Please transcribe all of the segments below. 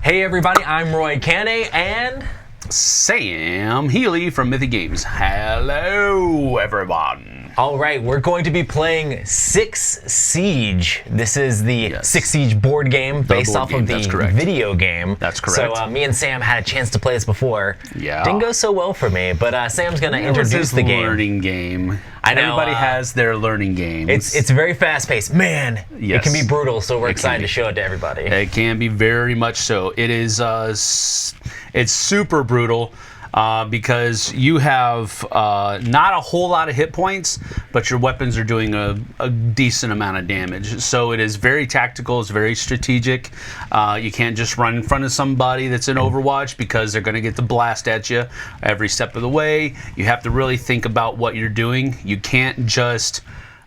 Hey everybody, I'm Roy Cannaday and Sam Healey from Mythic Games. Hello, everyone. all right, we're going to be playing Six Siege. This is the Six Siege board game based off of the video game. That's correct. So me and Sam had a chance to play this before. Yeah. Didn't go so well for me, but Sam's going to introduce the game. Learning game. I know. Everybody has their learning games. It's very fast paced. Man, Yes. it can be brutal, so we're excited to show it to everybody. It can be very much so. It is. It's super brutal because you have not a whole lot of hit points, but your weapons are doing a decent amount of damage. So it is very tactical. It's very strategic. You can't just run in front of somebody that's in Overwatch because they're going to get the blast at you every step of the way. You have to really think about what you're doing. You can't just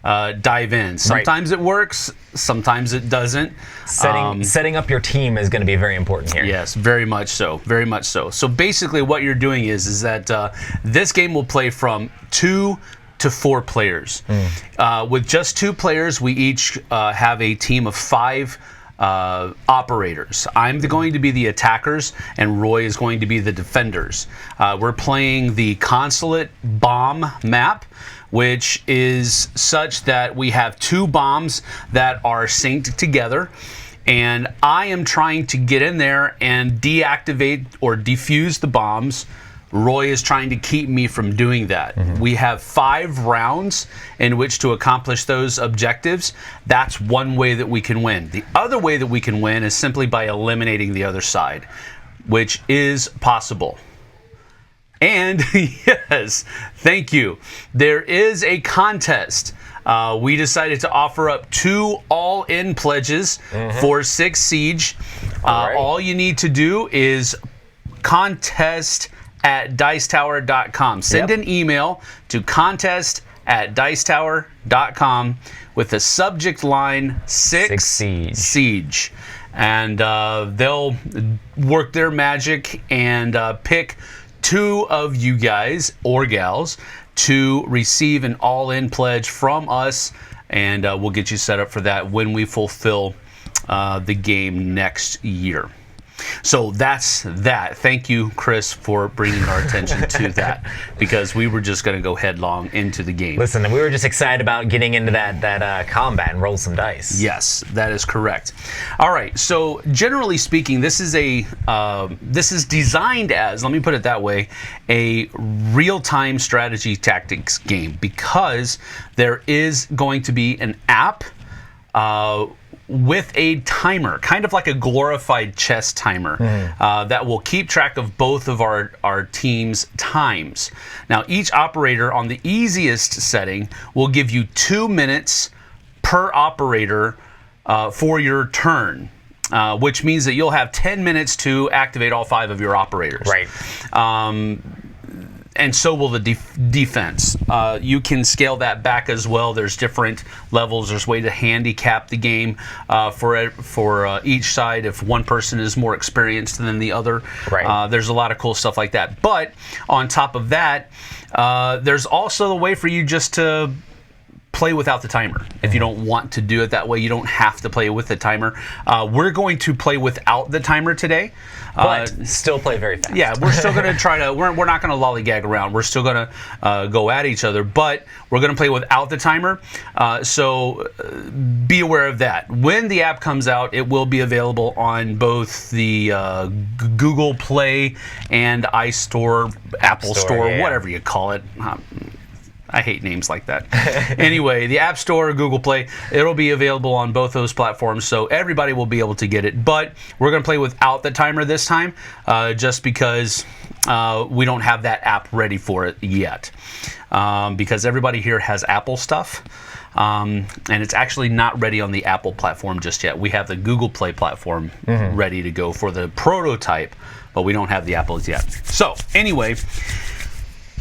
dive in. Sometimes it works, sometimes it doesn't. Setting up your team is going to be very important here. Yes, very much so. Very much so. So basically what you're doing is that this game will play from 2 to 4 players. With just 2 players, we each have a team of 5 operators. I'm going to be the attackers, and Roy is going to be the defenders. We're playing the Consulate bomb map, which is such that we have 2 bombs that are synced together, and I am trying to get in there and deactivate or defuse the bombs. Roy is trying to keep me from doing that. We have 5 rounds in which to accomplish those objectives. That's one way that we can win. The other way that we can win is simply by eliminating the other side, which is possible. And yes, thank you. There is a contest. We decided to offer up 2 all-in pledges for Six Siege. All you need to do is contest@dicetower.com. Send an email to contest@dicetower.com with the subject line Six Siege. And they'll work their magic and pick 2 of you guys or gals to receive an all-in pledge from us, and we'll get you set up for that when we fulfill the game next year. So that's that. Thank you, Chris, for bringing our attention to that, because we were just going to go headlong into the game. Listen, we were just excited about getting into that combat and roll some dice. Yes, that is correct. All right. So generally speaking, this is designed as, let me put it that way, a real-time strategy tactics game, because there is going to be an app with a timer, kind of like a glorified chess timer, that will keep track of both of our team's times. Now, each operator on the easiest setting will give you 2 minutes per operator for your turn, which means that you'll have 10 minutes to activate all 5 of your operators. Right. And so will the defense. You can scale that back as well. There's different levels. There's a way to handicap the game for each side if one person is more experienced than the other. Right. There's a lot of cool stuff like that. But on top of that, there's also a way for you just to play without the timer. If you don't want to do it that way, you don't have to play with the timer. We're going to play without the timer today. But still play very fast. Yeah, we're still going to try to, we're not going to lollygag around. We're still going to go at each other, but we're going to play without the timer. So be aware of that. When the app comes out, it will be available on both the Google Play and iStore, Apple Store, whatever you call it. I hate names like that. Anyway, the App Store, Google Play, it'll be available on both those platforms, so everybody will be able to get it. But we're going to play without the timer this time, just because we don't have that app ready for it yet. Because everybody here has Apple stuff, and it's actually not ready on the Apple platform just yet. We have the Google Play platform ready to go for the prototype, but we don't have the Apples yet. So, anyway,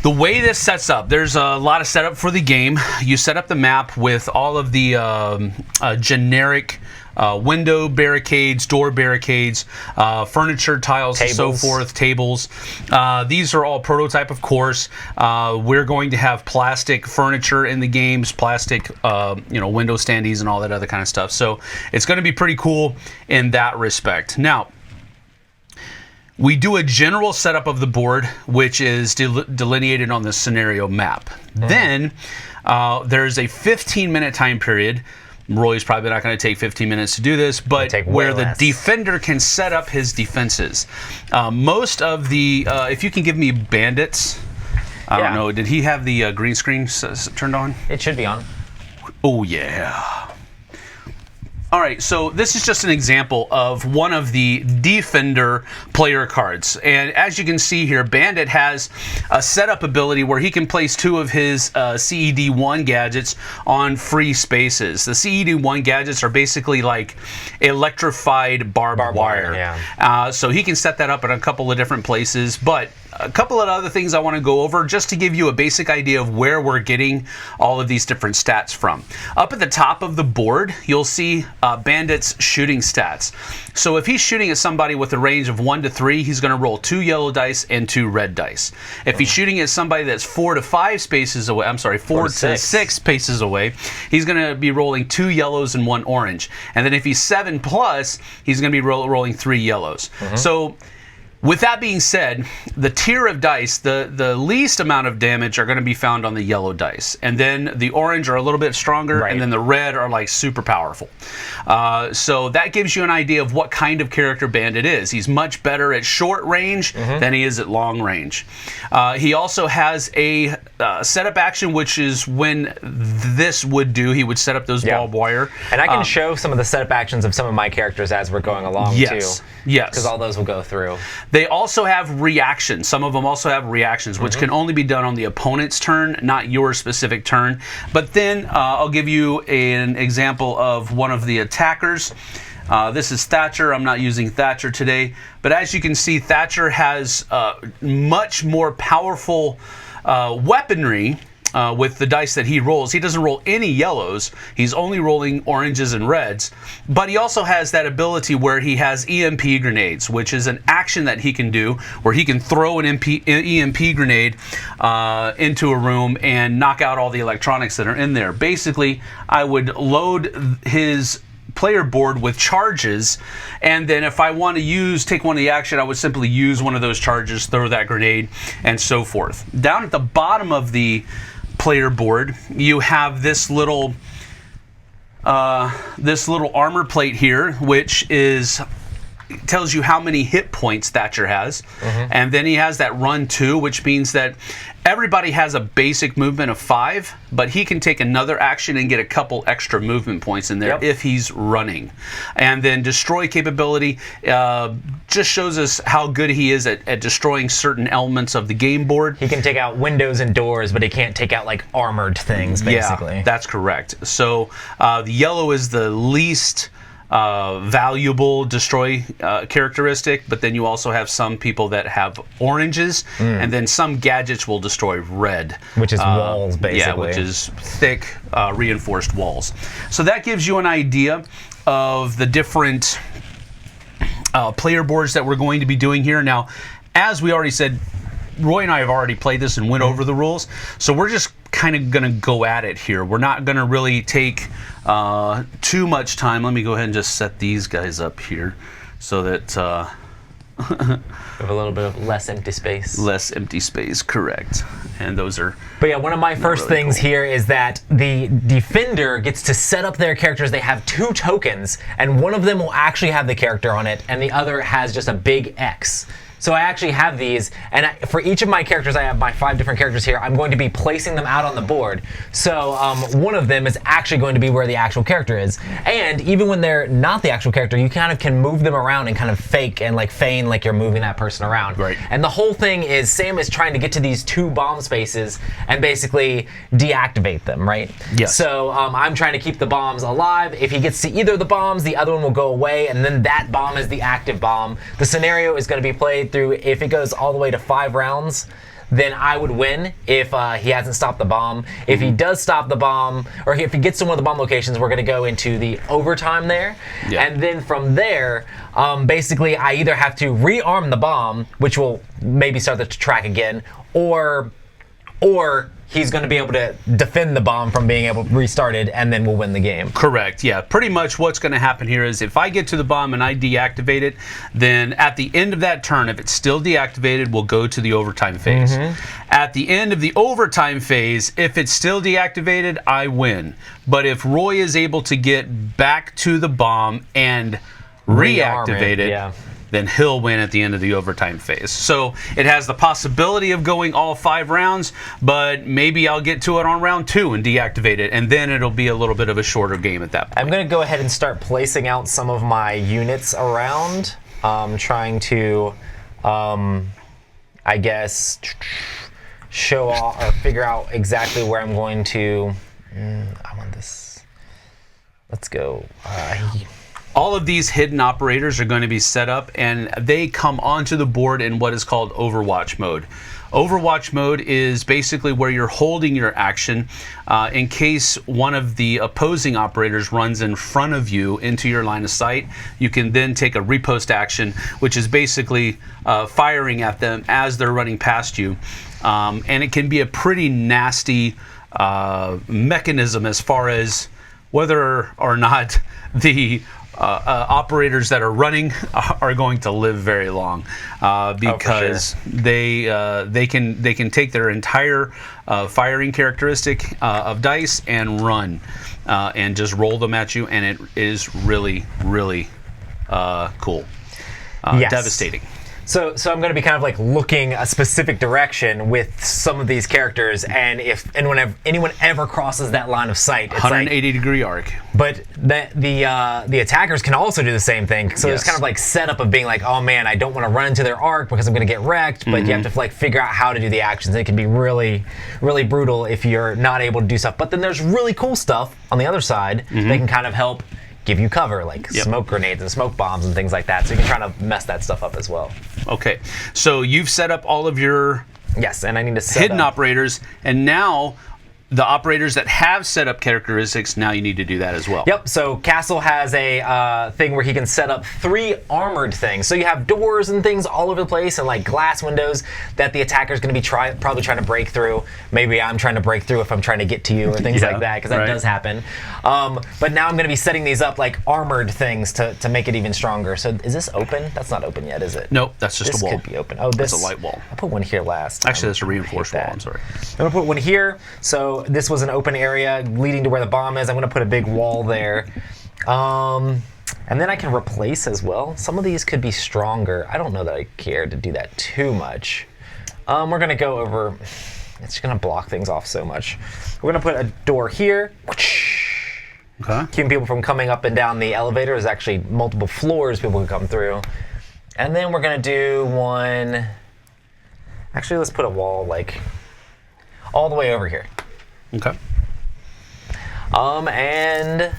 the way this sets up, there's a lot of setup for the game. You set up the map with all of the generic window barricades, door barricades, furniture tiles, tables, and so forth, tables. These are all prototype, of course. We're going to have plastic furniture in the games, plastic window standees and all that other kind of stuff. So it's going to be pretty cool in that respect. Now, We do a general setup of the board, which is delineated on the scenario map. Then there's a 15-minute time period. Roy's probably not going to take 15 minutes to do this, but where the defender can set up his defenses. Most of the, if you can give me bandits, I don't know, did he have the green screen turned on? It should be on. Oh, yeah. All right, so this is just an example of one of the Defender player cards. And as you can see here, Bandit has a setup ability where he can place 2 of his CED1 gadgets on free spaces. The CED1 gadgets are basically like electrified barbed wire. So he can set that up in a couple of different places. But a couple of other things I want to go over just to give you a basic idea of where we're getting all of these different stats from. Up at the top of the board, you'll see Bandit's shooting stats. So if he's shooting at somebody with a range of 1 to 3, he's going to roll 2 yellow dice and 2 red dice. If he's shooting at somebody that's 4 to 5 spaces away, I'm sorry, 4 to 6 spaces away, he's going to be rolling 2 yellows and 1 orange. And then if he's 7 plus, he's going to be rolling 3 yellows. So with that being said, the tier of dice, the least amount of damage are going to be found on the yellow dice. And then the orange are a little bit stronger, and then the red are like super powerful. So that gives you an idea of what kind of character Bandit is. He's much better at short range than he is at long range. He also has a setup action, which is when this would do. He would set up those barbed wire. And I can show some of the setup actions of some of my characters as we're going along, too. Yes. Because all those will go through. They also have reactions. Some of them also have reactions, which can only be done on the opponent's turn, not your specific turn. But then I'll give you an example of one of the attackers. This is Thatcher. I'm not using Thatcher today. But as you can see, Thatcher has much more powerful weaponry with the dice that he rolls. He doesn't roll any yellows. He's only rolling oranges and reds. But he also has that ability where he has EMP grenades, which is an action that he can do where he can throw an EMP grenade into a room and knock out all the electronics that are in there. Basically, I would load his player board with charges, and then if I want to take one of the action, I would simply use one of those charges, throw that grenade, and so forth. Down at the bottom of the player board, you have this little armor plate here, which tells you how many hit points Thatcher has. And then he has that run 2, which means that everybody has a basic movement of 5, but he can take another action and get a couple extra movement points in there if he's running. And then destroy capability just shows us how good he is at destroying certain elements of the game board. He can take out windows and doors, but he can't take out like armored things, basically. Yeah, that's correct. So the yellow is the least valuable destroy characteristic, but then you also have some people that have oranges, and then some gadgets will destroy red, which is walls, basically. Yeah, which is thick reinforced walls. So that gives you an idea of the different player boards that we're going to be doing here. Now, as we already said, Roy and I have already played this and went over the rules, so we're just kind of going to go at it here. We're not going to really take too much time. Let me go ahead and just set these guys up here so that we have a little bit of less empty space. Less empty space, correct. And those are... But yeah, one of my first really things here is that the defender gets to set up their characters. They have 2 tokens, and one of them will actually have the character on it, and the other has just a big X. So I actually have these, and for each of my characters, I have my 5 different characters here. I'm going to be placing them out on the board. So one of them is actually going to be where the actual character is. And even when they're not the actual character, you kind of can move them around and kind of fake and like feign like you're moving that person around. Right. And the whole thing is Sam is trying to get to these 2 bomb spaces and basically deactivate them, right? Yes. So I'm trying to keep the bombs alive. If he gets to either of the bombs, the other one will go away, and then that bomb is the active bomb. The scenario is going to be played through, if it goes all the way to 5 rounds, then I would win if he hasn't stopped the bomb. If he does stop the bomb, or if he gets to one of the bomb locations, we're going to go into the overtime there. Yeah. And then from there, basically, I either have to rearm the bomb, which will maybe start the track again, or he's going to be able to defend the bomb from being able to restart it, and then we'll win the game. Correct. Yeah. Pretty much what's going to happen here is if I get to the bomb and I deactivate it, then at the end of that turn, if it's still deactivated, we'll go to the overtime phase. At the end of the overtime phase, if it's still deactivated, I win. But if Roy is able to get back to the bomb and reactivate it, then he'll win at the end of the overtime phase. So it has the possibility of going all 5 rounds, but maybe I'll get to it on round 2 and deactivate it, and then it'll be a little bit of a shorter game at that point. I'm going to go ahead and start placing out some of my units around, trying to, I guess, show off or figure out exactly where I'm going to. I want this. Let's go. All of these hidden operators are going to be set up, and they come onto the board in what is called Overwatch mode. Overwatch mode is basically where you're holding your action in case one of the opposing operators runs in front of you into your line of sight. You can then take a repost action, which is basically firing at them as they're running past you. And it can be a pretty nasty mechanism as far as whether or not the operators that are running are going to live very long, because they can take their entire firing characteristic of dice and run and just roll them at you, and it is really cool, devastating. So I'm going to be kind of like looking a specific direction with some of these characters, and whenever anyone ever crosses that line of sight, it's 180-degree arc. But the attackers can also do the same thing. So there's kind of like setup of being like, oh man, I don't want to run into their arc because I'm going to get wrecked. But you have to like figure out how to do the actions. It can be really brutal if you're not able to do stuff. But then there's really cool stuff on the other side that can kind of help give you cover, like smoke grenades and smoke bombs and things like that. So you can try to mess that stuff up as well. Okay, so you've set up all of your and I need to set hidden operators, and now the operators that have set up characteristics, now you need to do that as well. Yep, so Castle has a thing where he can set up 3 armored things. So you have doors and things all over the place and like glass windows that the attacker's going to be probably trying to break through. Maybe I'm trying to break through if I'm trying to get to you or things like that, because that does happen. But now I'm going to be setting these up like armored things to make it even stronger. So is this open? That's not open yet, is it? Nope, that's just a wall. This could be open. Oh, this is a light wall. I put one here last. Actually, that's a reinforced wall. I'm sorry. I'm going to put one here. So this was an open area leading to where the bomb is. I'm going to put a big wall there. And then I can replace as well. Some of these could be stronger. I don't know that I care to do that too much. We're going to go over... It's going to block things off so much. We're going to put a door here. Okay. Keeping people from coming up and down the elevator. There's actually multiple floors people can come through. And then we're going to do one... Actually, let's put a wall like all the way over here. Okay. And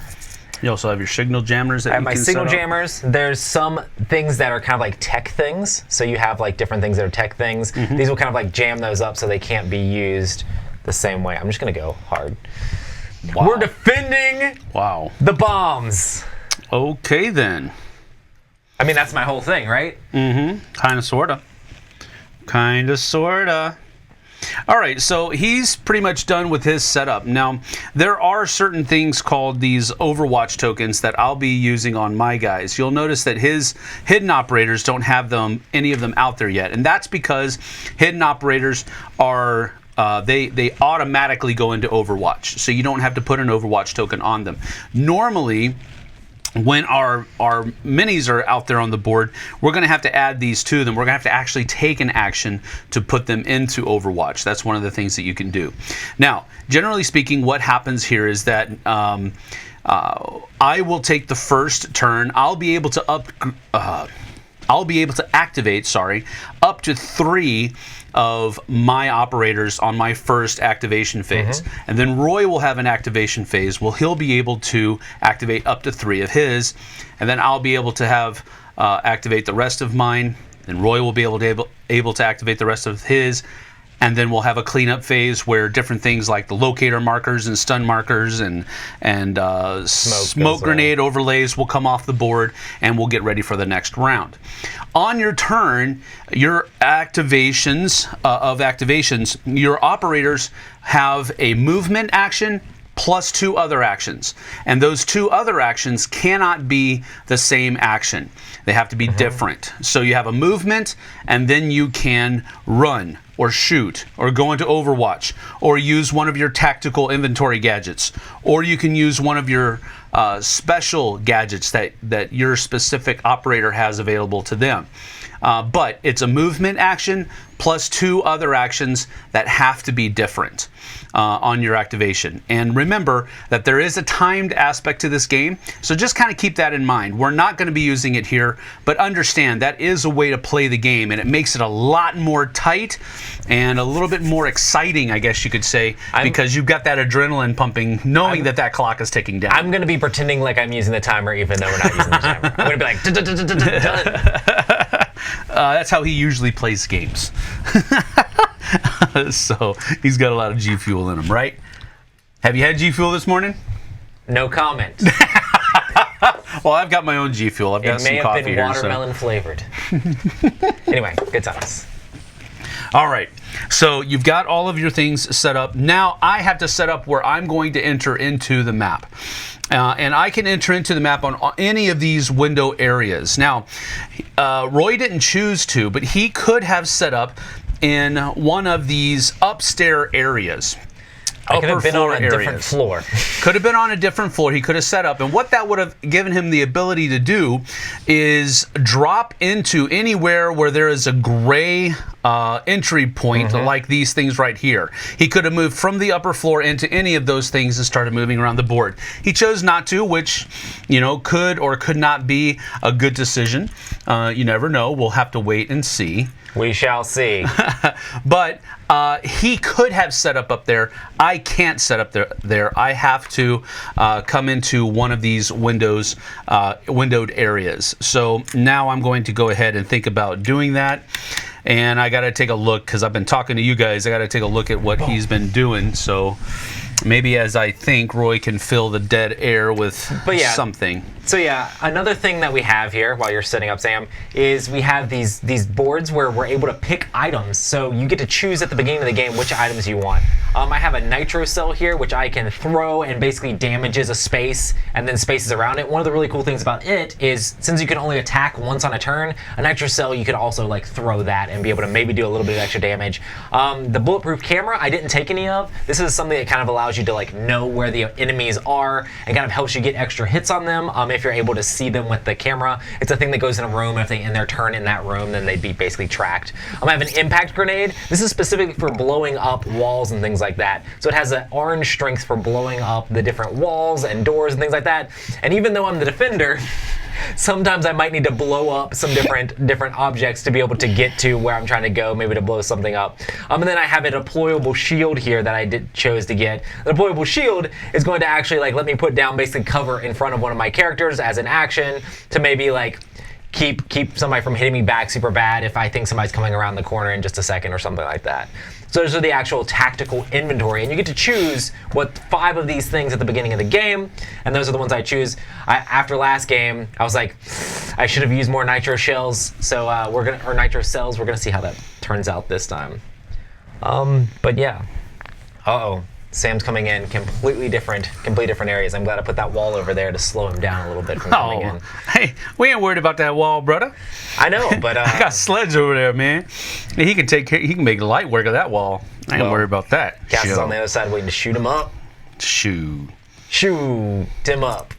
you also have your signal jammers that I have you my can signal set up. jammers. There's some things that are kind of like tech things. So you have like different things that are tech things. These will kind of like jam those up so they can't be used the same way. I'm just going to go hard. Wow. We're defending the bombs. Okay, then. I mean, that's my whole thing, right? Kind of, sort of. Kind of, sort of. All right, so he's pretty much done with his setup. Now, there are certain things called these Overwatch tokens that I'll be using on my guys. You'll notice that his hidden operators don't have any of them out there yet, and that's because hidden operators are they automatically go into Overwatch, so you don't have to put an Overwatch token on them. Normally, when our minis are out there on the board, we're going to have to add these to them. We're going to have to actually take an action to put them into Overwatch. That's one of the things that you can do. Now, generally speaking, what happens here is that I will take the first turn. I'll be able to activate, up to 3 of my operators on my first activation phase. And then Roy will have an activation phase. Well, he'll be able to activate up to 3 of his, and then I'll be able to have activate the rest of mine, and Roy will be able to activate the rest of his, and then we'll have a cleanup phase where different things like the locator markers and stun markers and smoke grenade overlays will come off the board, and we'll get ready for the next round. On your turn, your activations, your operators have a movement action plus 2 other actions. And those 2 other actions cannot be the same action. They have to be different. So you have a movement, and then you can run or shoot or go into Overwatch or use one of your tactical inventory gadgets, or you can use one of your special gadgets that your specific operator has available to them. But it's a movement action plus 2 other actions that have to be different on your activation. And remember that there is a timed aspect to this game, so just kind of keep that in mind. We're not going to be using it here, but understand that is a way to play the game, and it makes it a lot more tight and a little bit more exciting, I guess you could say, because you've got that adrenaline pumping, knowing that clock is ticking down. I'm going to be pretending like I'm using the timer even though we're not using the timer. I'm going to be like, done. That's how he usually plays games. So he's got a lot of G Fuel in him, right? Have you had G Fuel this morning? No comment. Well, I've got my own G Fuel. I've got some coffee here. It may have been watermelon flavored. Anyway, good times. All right, so you've got all of your things set up. Now I have to set up where I'm going to enter into the map. And I can enter into the map on any of these window areas. Now, Roy didn't choose to, but he could have set up in one of these upstairs areas. I could have been on a different floor. Could have been on a different floor. He could have set up. And what that would have given him the ability to do is drop into anywhere where there is a gray entry point, like these things right here. He could have moved from the upper floor into any of those things and started moving around the board. He chose not to, which, you know, could or could not be a good decision. You never know. We'll have to wait and see. We shall see. But he could have set up there. I can't set up there. I have to come into one of these windowed areas. So now I'm going to go ahead and think about doing that. And I got to take a look, because I've been talking to you guys. I got to take a look at what he's been doing. So maybe as I think, Roy can fill the dead air with something. So yeah, another thing that we have here while you're setting up, Sam, is we have these boards where we're able to pick items. So you get to choose at the beginning of the game which items you want. I have a nitro cell here, which I can throw and basically damages a space and then spaces around it. One of the really cool things about it is, since you can only attack once on a turn, a nitro cell you could also like throw that and be able to maybe do a little bit of extra damage. The bulletproof camera I didn't take any of. This is something that kind of allows you to like know where the enemies are and kind of helps you get extra hits on them. If you're able to see them with the camera, it's a thing that goes in a room. If they end their turn in that room, then they'd be basically tracked. I have an impact grenade. This is specifically for blowing up walls and things like that. So it has an orange strength for blowing up the different walls and doors and things like that. And even though I'm the defender, sometimes I might need to blow up some different objects to be able to get to where I'm trying to go, maybe to blow something up. And then I have a deployable shield here that I chose to get. The deployable shield is going to actually like let me put down basically cover in front of one of my characters as an action to maybe like keep somebody from hitting me back super bad if I think somebody's coming around the corner in just a second or something like that. So those are the actual tactical inventory, and you get to choose what 5 of these things at the beginning of the game, and those are the ones I choose. After last game, I was like, I should have used more nitro shells, so nitro cells. We're gonna see how that turns out this time. But yeah. Uh-oh. Sam's coming in completely different areas. I'm glad I put that wall over there to slow him down a little bit from coming in. Hey, we ain't worried about that wall, brother. I know, but I got Sledge over there, man. He can make light work of that wall. I ain't worried about that. Cass is on the other side waiting to shoot him up. Shoot him up.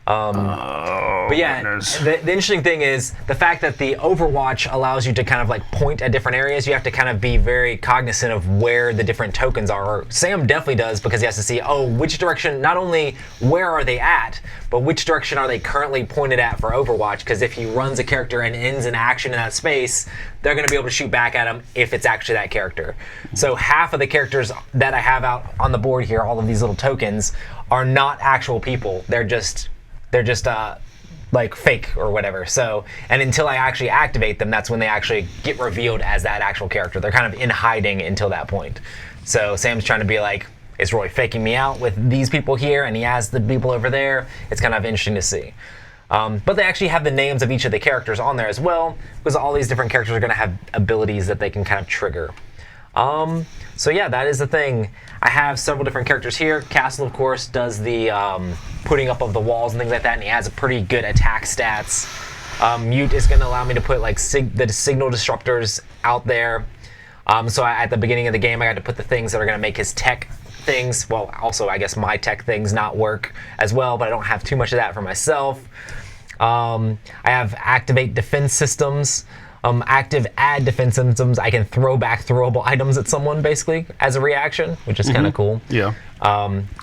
But yeah, the interesting thing is the fact that the Overwatch allows you to kind of like point at different areas. You have to kind of be very cognizant of where the different tokens are. Or Sam definitely does, because he has to see, which direction, not only where are they at, but which direction are they currently pointed at for Overwatch. Because if he runs a character and ends an action in that space, they're going to be able to shoot back at him if it's actually that character. So half of the characters that I have out on the board here, all of these little tokens, are not actual people. They're just like fake or whatever. So, and until I actually activate them, that's when they actually get revealed as that actual character. They're kind of in hiding until that point. So Sam's trying to be like, is Roy faking me out with these people here and he has the people over there? It's kind of interesting to see. But they actually have the names of each of the characters on there as well, because all these different characters are going to have abilities that they can kind of trigger. So yeah, that is the thing. I have several different characters here. Castle, of course, does the putting up of the walls and things like that, and he has a pretty good attack stats. Mute is going to allow me to put like the signal disruptors out there. So at the beginning of the game, I got to put the things that are going to make his tech things, well, also I guess my tech things not work as well, but I don't have too much of that for myself. I have activate defense systems. Active add defense systems. I can throw back throwable items at someone basically as a reaction, which is kind of cool. Yeah.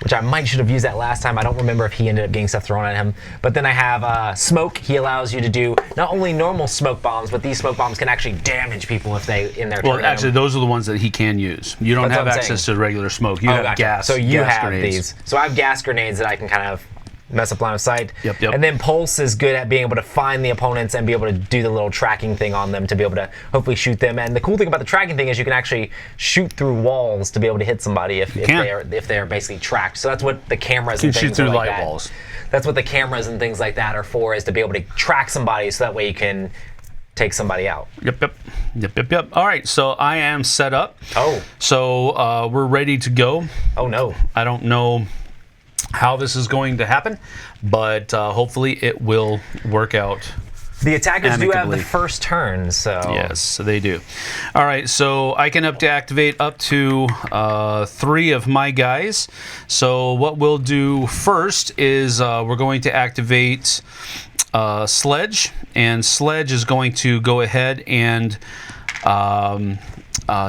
Which I might should have used that last time. I don't remember if he ended up getting stuff thrown at him. But then I have smoke. He allows you to do not only normal smoke bombs, but these smoke bombs can actually damage people if they in their turn. Well, actually, those are the ones that he can use. You don't have access to regular smoke. You have gotcha. gas. So you gas have grenades. these. So I have gas grenades that I can kind of mess up line of sight. Yep. And then Pulse is good at being able to find the opponents and be able to do the little tracking thing on them to be able to hopefully shoot them. And the cool thing about the tracking thing is you can actually shoot through walls to be able to hit somebody if they are basically tracked. So that's what the cameras and things shoot through like light that. walls. That's what the cameras and things like that are for, is to be able to track somebody so that way you can take somebody out. Yep. All right, so I am set up. Oh. So we're ready to go. Oh no. I don't know how this is going to happen, but hopefully it will work out. The attackers do have the amicably. first turn, so Yes, they do. All right, so I can activate up to 3 of my guys. So what we'll do first is we're going to activate Sledge, and Sledge is going to go ahead and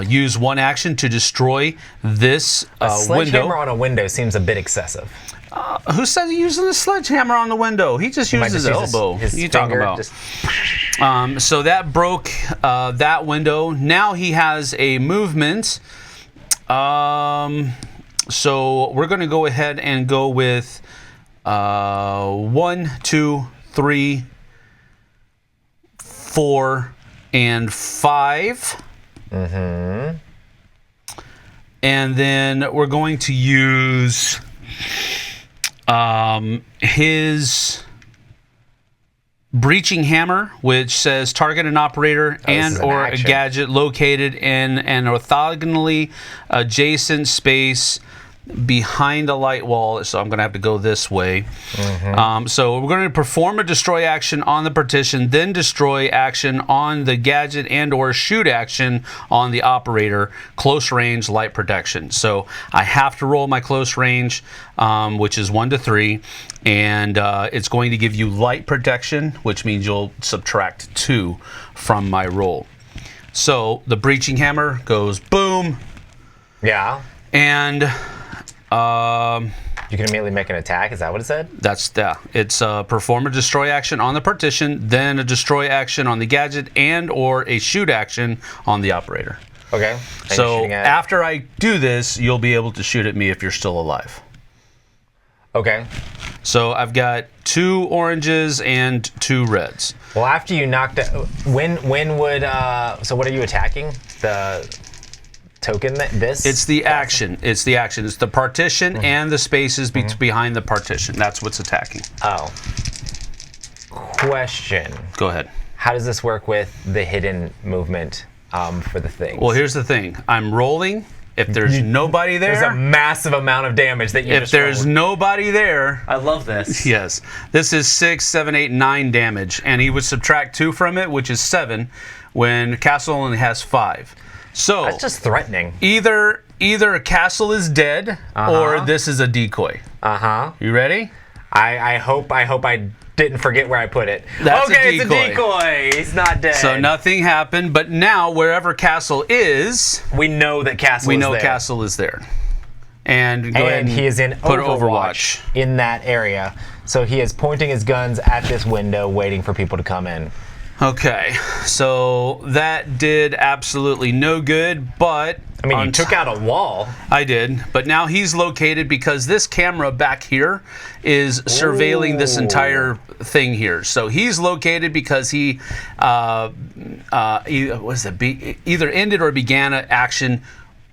use one action to destroy this sledgehammer window. on a window seems a bit excessive. Who said using the sledgehammer on the window? He just used his elbow. His What are you talking finger, about? So that broke that window. Now he has a movement. So we're going to go ahead and go with 1, 2, 3, 4, and 5. And then we're going to use his breaching hammer, which says target an operator and or a gadget located in an orthogonally adjacent space behind a light wall. So I'm going to have to go this way. So we're going to perform a destroy action on the partition, then destroy action on the gadget and or shoot action on the operator. Close range light protection. So I have to roll my close range, which is 1 to 3, and it's going to give you light protection, which means you'll subtract 2 from my roll. So the breaching hammer goes boom. Yeah. And you can immediately make an attack. Is that what it said? It's perform a destroy action on the partition, then a destroy action on the gadget, and or a shoot action on the operator. Okay. So after I do this, you'll be able to shoot at me if you're still alive. Okay. So I've got 2 oranges and 2 reds. Well, after you knocked out, when would so what are you attacking? The token It's the action. It's the partition and the spaces behind the partition. That's what's attacking. Oh. Question. Go ahead. How does this work with the hidden movement for the thing? Well, here's the thing. I'm rolling. If there's nobody there, there's a massive amount of damage that you if just there's rolled. nobody there, I love this. yes, this is 6, 7, 8, 9 damage, and he would subtract 2 from it, which is 7, when Castle only has 5. So that's just threatening. Either Castle is dead or this is a decoy. You ready? I hope I didn't forget where I put it. That's okay, a decoy. it's a decoy. He's not dead. So nothing happened, but now wherever Castle is, we know that Castle is there. Castle is there. And go ahead and he is in put Overwatch in that area. So he is pointing his guns at this window, waiting for people to come in. Okay, so that did absolutely no good, but I mean, you took out a wall. I did, but now he's located because this camera back here is surveilling this entire thing here. So he's located because he either ended or began an action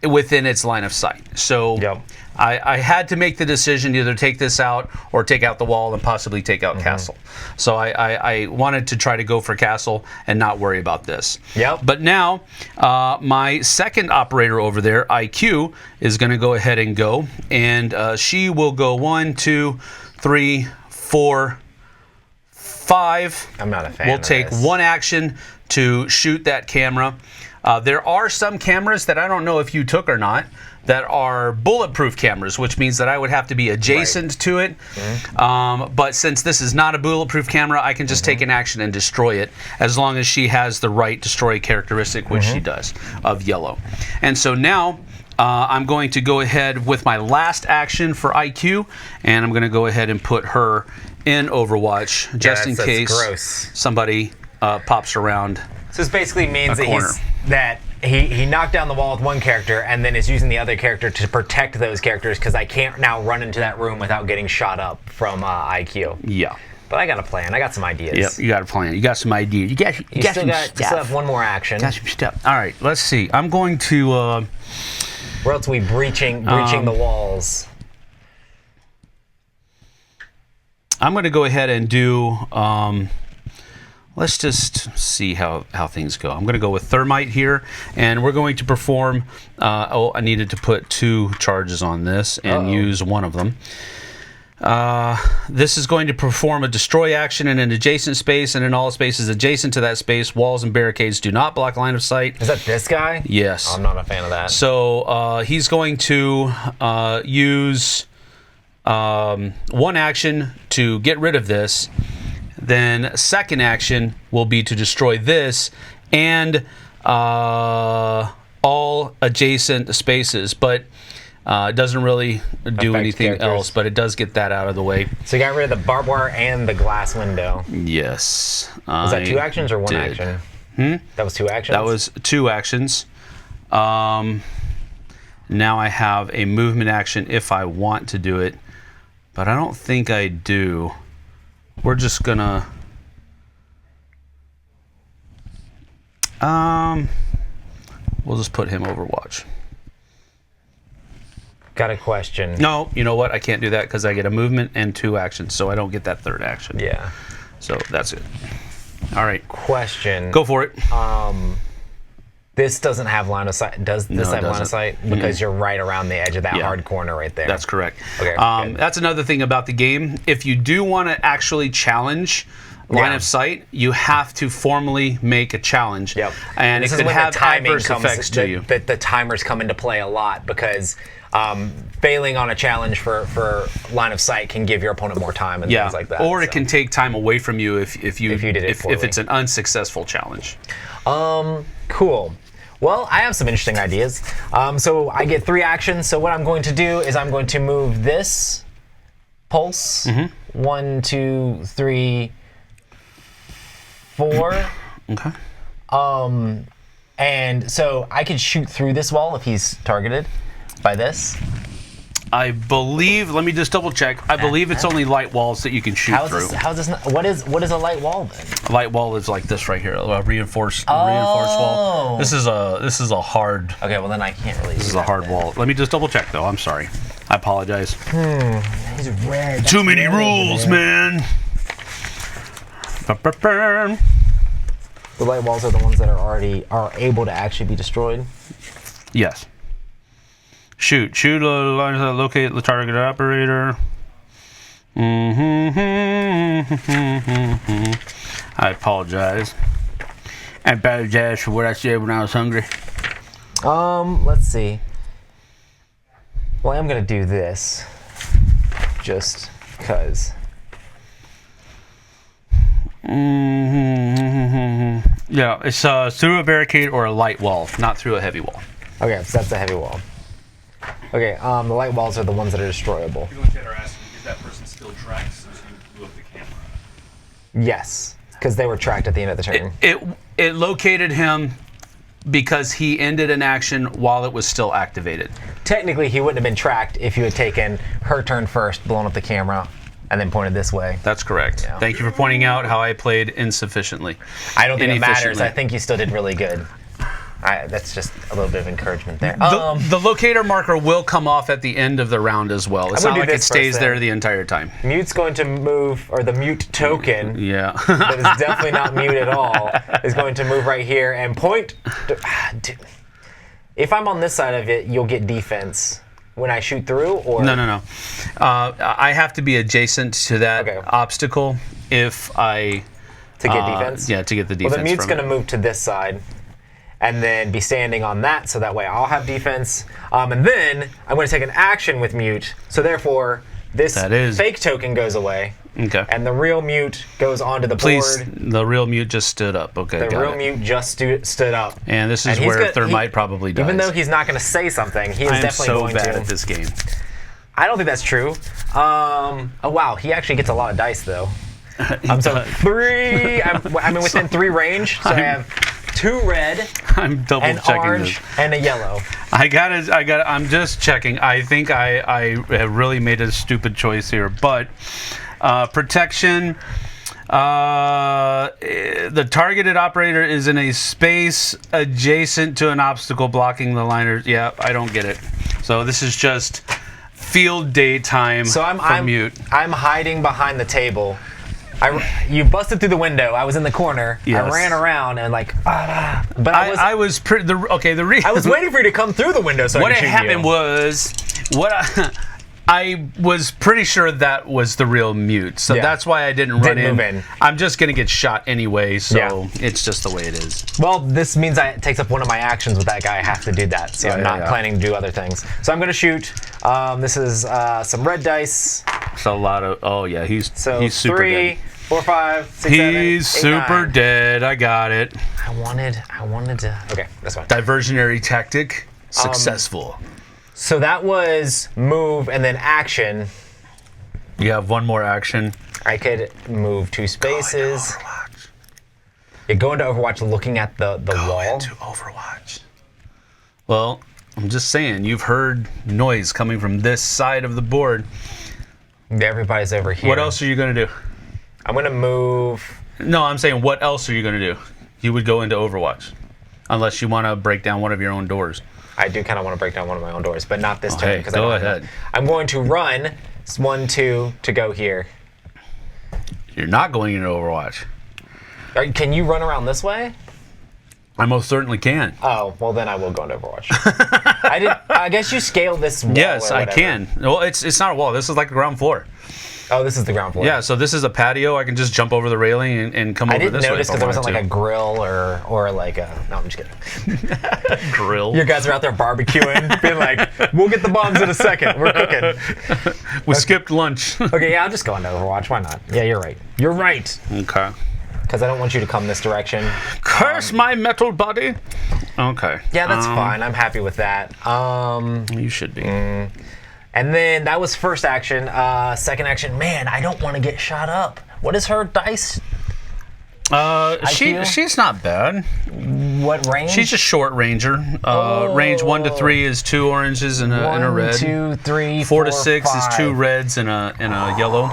within its line of sight. So I had to make the decision to either take this out or take out the wall and possibly take out castle. So I wanted to try to go for castle and not worry about this. But now my second operator over there, IQ, is going to go ahead and go, and she will go 1, 2, 3, 4, 5. I'm not a fan. We'll take one action to shoot that camera. There are some cameras that I don't know if you took or not that are bulletproof cameras, which means that I would have to be adjacent to it. But since this is not a bulletproof camera, I can just take an action and destroy it as long as she has the right destroy characteristic, which she does, of yellow. And so now I'm going to go ahead with my last action for IQ, and I'm going to go ahead and put her in Overwatch just in case somebody pops around. So this basically means that he knocked down the wall with one character and then is using the other character to protect those characters because I can't now run into that room without getting shot up from IQ. Yeah. But I got a plan. I got some ideas. Yep, you got a plan. You got some ideas. You still have one more action. Got some stuff. All right, let's see. I'm going to... Where else are we breaching the walls? I'm going to go ahead and do... let's just see how things go. I'm going to go with Thermite here, and we're going to perform... I needed to put 2 charges on this and use one of them. This is going to perform a destroy action in an adjacent space, and in all spaces adjacent to that space, walls and barricades do not block line of sight. Is that this guy? Yes. I'm not a fan of that. So he's going to use one action to get rid of this. Then second action will be to destroy this and all adjacent spaces, but it doesn't really do anything else, but it does get that out of the way. So you got rid of the barbed wire and the glass window. Yes. Was that 2 actions or 1 action? That was 2 actions? That was 2 actions. Now I have a movement action if I want to do it, but I don't think I do. We're just gonna we'll just put him Overwatch. Got a question. No, you know what? I can't do that because I get a movement and 2 actions, so I don't get that 3rd action. Yeah. So that's it. All right. Question. Go for it. This doesn't have line of sight. Does this have line of sight? Because you're right around the edge of that hard corner right there. That's correct. Okay. That's another thing about the game. If you do want to actually challenge line of sight, you have to formally make a challenge. Yep. And it could have adverse effects to you. The timers come into play a lot because failing on a challenge for line of sight can give your opponent more time and things like that. Or it can take time away from you if it's an unsuccessful challenge. Cool. Well, I have some interesting ideas. So I get 3 actions. So what I'm going to do is I'm going to move this pulse. 1, 2, 3, 4. Okay. And so I could shoot through this wall if he's targeted by this. I believe. Let me just double check. I believe it's only light walls that you can shoot through. How is this not, what is a light wall then? A light wall is like this right here, a reinforced wall. This is a hard. Okay, well then I can't really. This is a hard wall. Let me just double check though. I'm sorry. I apologize. He's red. Too many rules, man. The light walls are the ones that are able to actually be destroyed. Yes. Shoot locate the target operator. I apologize. I apologize for what I said when I was hungry. Let's see. Well, I'm gonna do this just because. Yeah, it's through a barricade or a light wall, not through a heavy wall. Okay, so that's a heavy wall. Okay, the light walls are the ones that are destroyable. People in chat are asking, did that person still track since you blew up the camera? Yes, because they were tracked at the end of the turn. It located him because he ended an action while it was still activated. Technically, he wouldn't have been tracked if you had taken her turn first, blown up the camera, and then pointed this way. That's correct. Yeah. Thank you for pointing out how I played insufficiently. I don't think it matters. Inefficiently. I think you still did really good. That's just a little bit of encouragement there. The locator marker will come off at the end of the round as well. It's not like it stays there the entire time. Mute's going to move, or the mute token, Yeah. that is definitely not mute at all, is going to move right here and point. If I'm on this side of it, you'll get defense when I shoot through, or No. I have to be adjacent to that obstacle if I... to get defense? Yeah, to get the defense. Well, the mute's from going to move to this side and then be standing on that, so that way I'll have defense. And then I'm going to take an action with mute, so therefore this fake token goes away. Okay. And the real mute goes onto the Please, board. the real mute just stood up. Okay, The real mute just stood up. And this is where Thermite probably dies. Even though he's not going to say something, he is definitely going to. I'm so bad at this game. I don't think that's true. Oh, wow. He actually gets a lot of dice, though. So 3. I'm within 3 range, so I have 2 red, I'm double an checking orange, this. and a yellow. I'm just checking. I think I have really made a stupid choice here, but protection. The targeted operator is in a space adjacent to an obstacle blocking the liners. Yeah, I don't get it. So this is just field daytime from mute. I'm hiding behind the table. You busted through the window. I was in the corner. Yes. I ran around and but I was pretty. I was waiting for you to come through the window. So what I could had shoot happened you. was I was pretty sure that was the real mute, so that's why I didn't run move in. I'm just gonna get shot anyway, so it's just the way it is. Well, this means it takes up one of my actions with that guy. I have to do that, so I'm not planning to do other things. So I'm gonna shoot. This is some red dice. It's a lot of. Oh yeah, he's super 3, dead. 4, 5, 6, 7, 8, He's super 9. dead. I got it. I wanted to. Okay, that's fine. Diversionary tactic successful. So that was move and then action. You have one more action. I could move 2 spaces. Go into Overwatch looking at the wall. Into Overwatch. Well, I'm just saying, you've heard noise coming from this side of the board. Everybody's over here. What else are you going to do? I'm going to move. No, I'm saying, what else are you going to do? You would go into Overwatch. Unless you want to break down one of your own doors. I do kind of want to break down one of my own doors, but not this turn. Go ahead. I'm going to run 1, 2 to go here. You're not going into Overwatch. Can you run around this way? I most certainly can. Oh, well then I will go into Overwatch. I guess you scale this wall. Yes, I can. Well, it's not a wall. This is like a ground floor. Oh, this is the ground floor. Yeah, so this is a patio. I can just jump over the railing and come over this way. I didn't notice because there wasn't to. like a grill or like a. No, I'm just kidding. Grill. You guys are out there barbecuing, being like, "We'll get the bombs in a second. We're cooking." We skipped lunch. Okay, yeah, I'll just go into Overwatch. Why not? Yeah, you're right. You're right. Okay. Because I don't want you to come this direction. Curse my metal body. Okay. Yeah, that's fine. I'm happy with that. You should be. And then that was first action. Second action, man, I don't want to get shot up. What is her dice? She's not bad. What range? She's a short ranger. Range 1 to 3 is 2 oranges and a red. 1, 2, 3, 4 to 4, 6 5. is 2 reds and a yellow.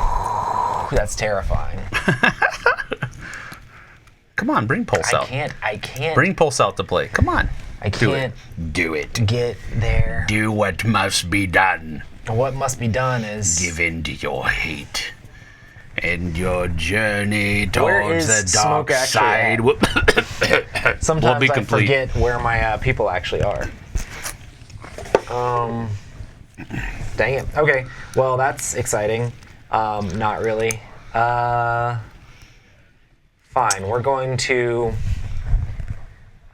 That's terrifying. Come on, bring Pulse out. I can't. Bring Pulse out to play. Come on. I can't Do it. get there. Do what must be done. What must be done is Give in to your hate. And your journey Where towards is the dark Smoke actually side sometimes will be I complete. forget where my people actually are. Dang it. Okay. Well, that's exciting. Not really. Fine. We're going to.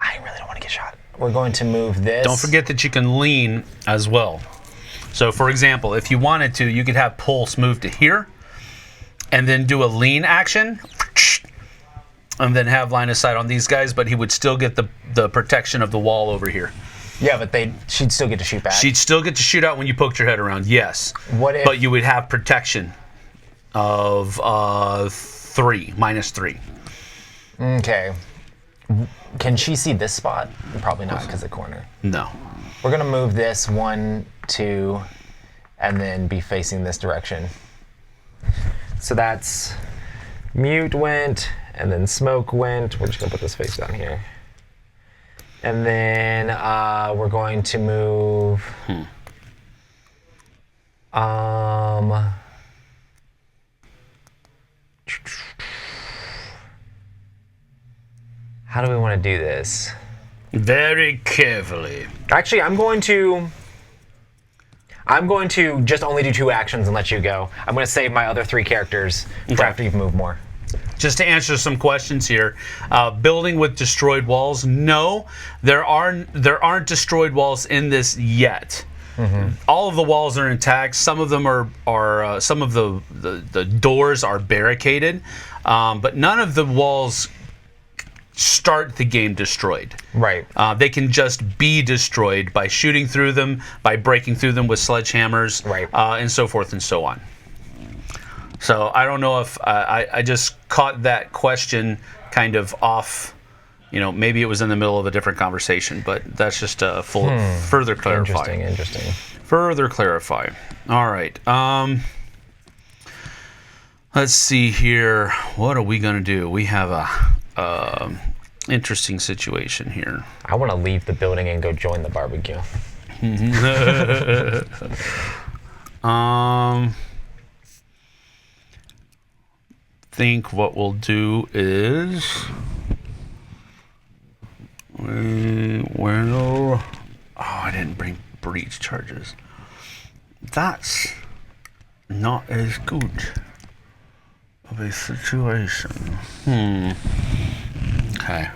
I really don't want to get shot. We're going to move this. Don't forget that you can lean as well. So, for example, if you wanted to, you could have Pulse move to here, and then do a lean action, and then have line of sight on these guys, but he would still get the protection of the wall over here. Yeah, but she'd still get to shoot back. She'd still get to shoot out when you poked your head around, yes. What if? But you would have protection of -3. Okay. Can she see this spot? Probably not because of the corner. No. We're gonna move this 1, 2, and then be facing this direction. So that's mute went, and then smoke went. We're just gonna put this face down here. And then we're going to move. How do we want to do this? Very carefully. Actually, I'm going to just only do 2 actions and let you go. I'm going to save my other 3 characters for after you've moved more. Just to answer some questions here, building with destroyed walls. No, there aren't destroyed walls in this yet. All of the walls are intact. Some of them are some of the doors are barricaded, but none of the walls start the game destroyed. Right. They can just be destroyed by shooting through them, by breaking through them with sledgehammers, right. And so forth and so on. So I don't know if I just caught that question kind of off. You know, maybe it was in the middle of a different conversation, but that's just a further clarify. Interesting. Further clarify. All right. Let's see here. What are we gonna do? We have a interesting situation here. I want to leave the building and go join the barbecue. Think what we'll do is we will. Oh, I didn't bring breach charges. That's not as good of a situation. Okay.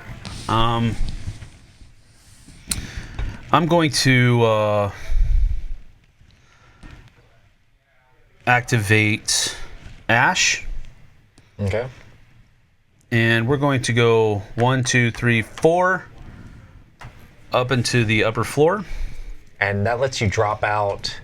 I'm going to activate Ash. Okay. And we're going to go 1, 2, 3, 4 up into the upper floor. And that lets you drop out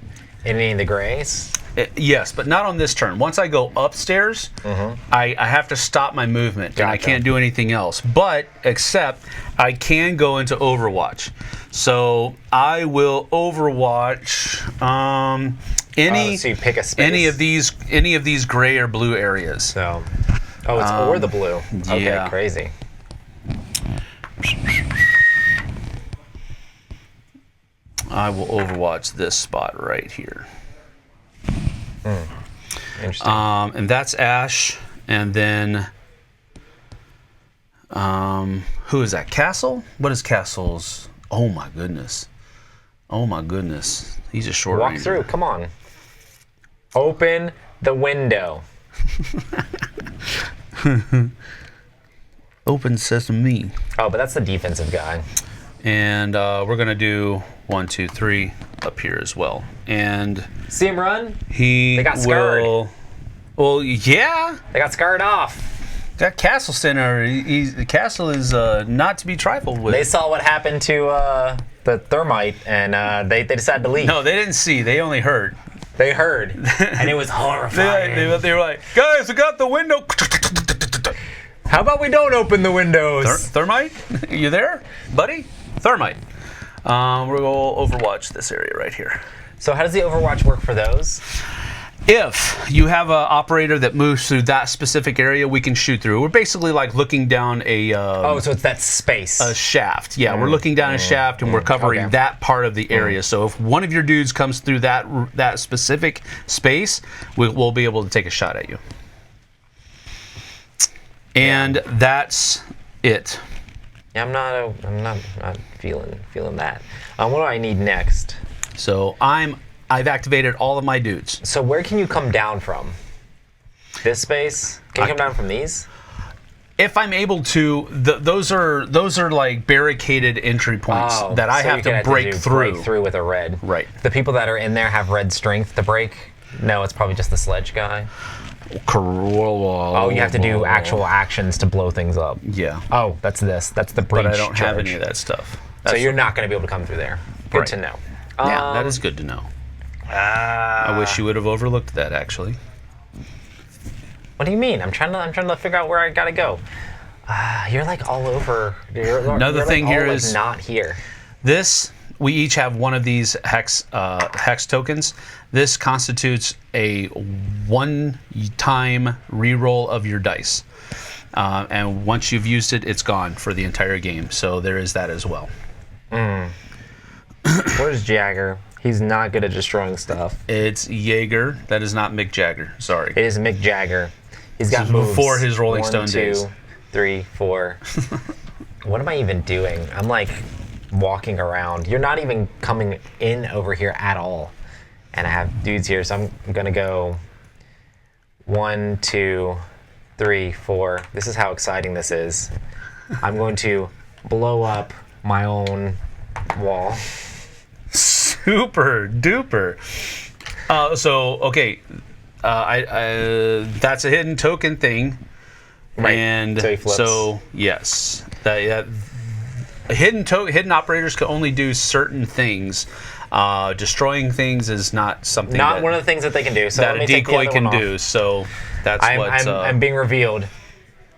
any of the grays? Yes, but not on this turn. Once I go upstairs, I have to stop my movement, and I can't do anything else. But, except, I can go into Overwatch. So, I will Overwatch so you pick a space? any of these gray or blue areas. So, it's or the blue. Okay, yeah. Crazy. I will Overwatch this spot right here. Interesting. And that's Ash, and then who is that? Castle? What is Castle's? Oh my goodness! Oh my goodness! He's a short Walk ranger. through. Come on. Open the window. Open sesame. Oh, but that's the defensive guy. And we're gonna do 1, 2, 3 up here as well. And see him run? They got scarred. Well, yeah. They got scarred off. That Castle Center, the castle is not to be trifled with. They saw what happened to the thermite, and they decided to leave. No, they didn't see. They only heard. They heard, and it was horrifying. They were like, guys, I got the window. How about we don't open the windows? Thermite? You there, buddy? Thermite. We're going to Overwatch this area right here. So how does the Overwatch work for those? If you have an operator that moves through that specific area, we can shoot through. We're basically like looking down a... so it's that space. A shaft. Yeah, we're looking down a shaft and we're covering that part of the area. So if one of your dudes comes through that specific space, we'll be able to take a shot at you. And that's it. Yeah, I'm not feeling that. What do I need next? So I've activated all of my dudes. So where can you come down from? This space? Can you come down from these? If I'm able to, those are like barricaded entry points that I have to break through. Break through with a red. Right. The people that are in there have red strength to break. No, it's probably just the sledge guy. Oh, you have to do actual actions to blow things up. Yeah. Oh, that's this. That's the breach. But I don't charge. have any of that stuff. So you're not going to be able to come through there. Good to know. Yeah, that is good to know. I wish you would have overlooked that, actually. What do you mean? I'm trying to figure out where I gotta go. You're like all over. Another thing like here all, like, is- not here. This, we each have one of these hex tokens. This constitutes a one-time reroll of your dice. And once you've used it, it's gone for the entire game. So there is that as well. Where's Jagger? He's not good at destroying stuff. It's Jaeger. That is not Mick Jagger. Sorry. It is Mick Jagger. He's got This is moves. before his Rolling 1, Stone 2, days. 3, 4. What am I even doing? I'm like walking around. You're not even coming in over here at all. And I have dudes here, so I'm gonna go 1, 2, 3, 4. This is how exciting this is. I'm going to blow up my own wall. Super duper. Okay. That's a hidden token thing. Right. And So he flips. so yes. Hidden operators can only do certain things. Destroying things is not something Not one of the things that they can do. So that let me a take the decoy other can one off. do. So that's I'm being revealed.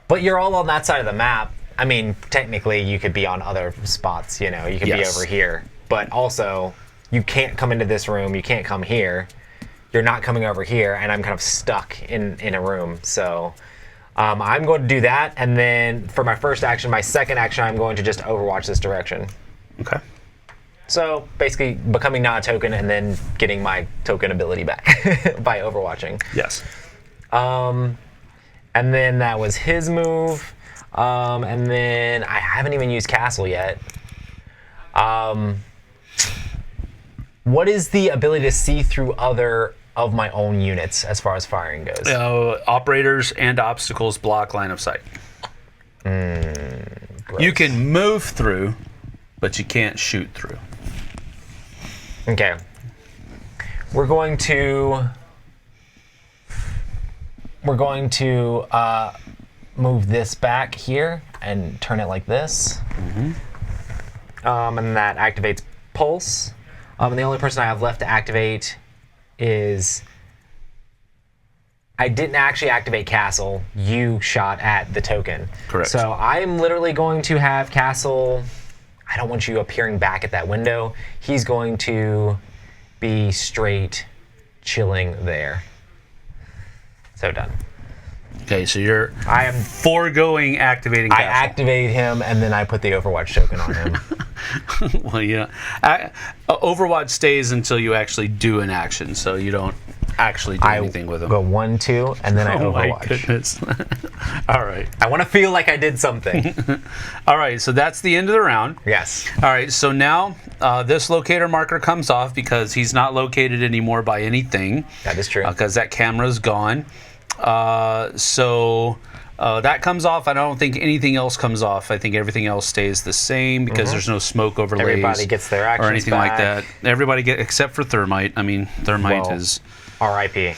But you're all on that side of the map. I mean, technically, you could be on other spots. You know, you could be Yes. over here. But also, you can't come into this room. You can't come here. You're not coming over here, and I'm kind of stuck in a room. So I'm going to do that, and then for my first action, my second action, I'm going to just Overwatch this direction. Okay. So basically, becoming not a token, and then getting my token ability back by Overwatching. Yes. And then that was his move. And then I haven't even used Castle yet. What is the ability to see through other of my own units as far as firing goes? Operators and obstacles block line of sight. You can move through, but you can't shoot through. Okay. We're going to move this back here and turn it like this. And that activates Pulse. And the only person I have left to activate is... I didn't actually activate Castle. You shot at the token. Correct. So I'm literally going to have Castle... I don't want you appearing back at that window. He's going to be straight chilling there. So done. Okay, so you're I am... foregoing activating I Castle. activate him, and then I put the Overwatch token on him. Well, yeah. Overwatch stays until you actually do an action, so you don't actually do anything with them. Go 1, 2, and then I Oh my Overwatch. goodness. All right. I want to feel like I did something. All right, so that's the end of the round. Yes. All right, so now this locator marker comes off because he's not located anymore by anything. That is true. Because that camera's gone. So that comes off. I don't think anything else comes off. I think everything else stays the same because there's no smoke overlays. Everybody gets their actions or anything back. like that. Everybody except for Thermite. I mean, Thermite Well, is... R.I.P.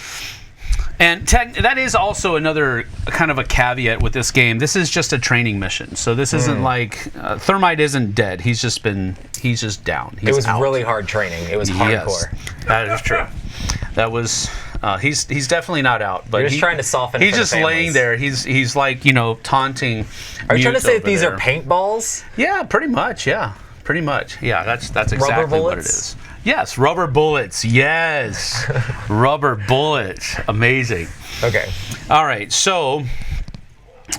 And that is also another kind of a caveat with this game. This is just a training mission, so this isn't like Thermite isn't dead. He's just down. He's It was out. really hard training. It was Yes, hardcore. that is true. That was he's definitely not out, but You're just trying to soften He's for the just laying families. there. He's like taunting. Are you trying to Mute say that over these there. are paintballs? Yeah, pretty much. Yeah, pretty much. Yeah, that's exactly what it bullets? is. Yes, rubber bullets. Yes, rubber bullets. Amazing. Okay. All right, so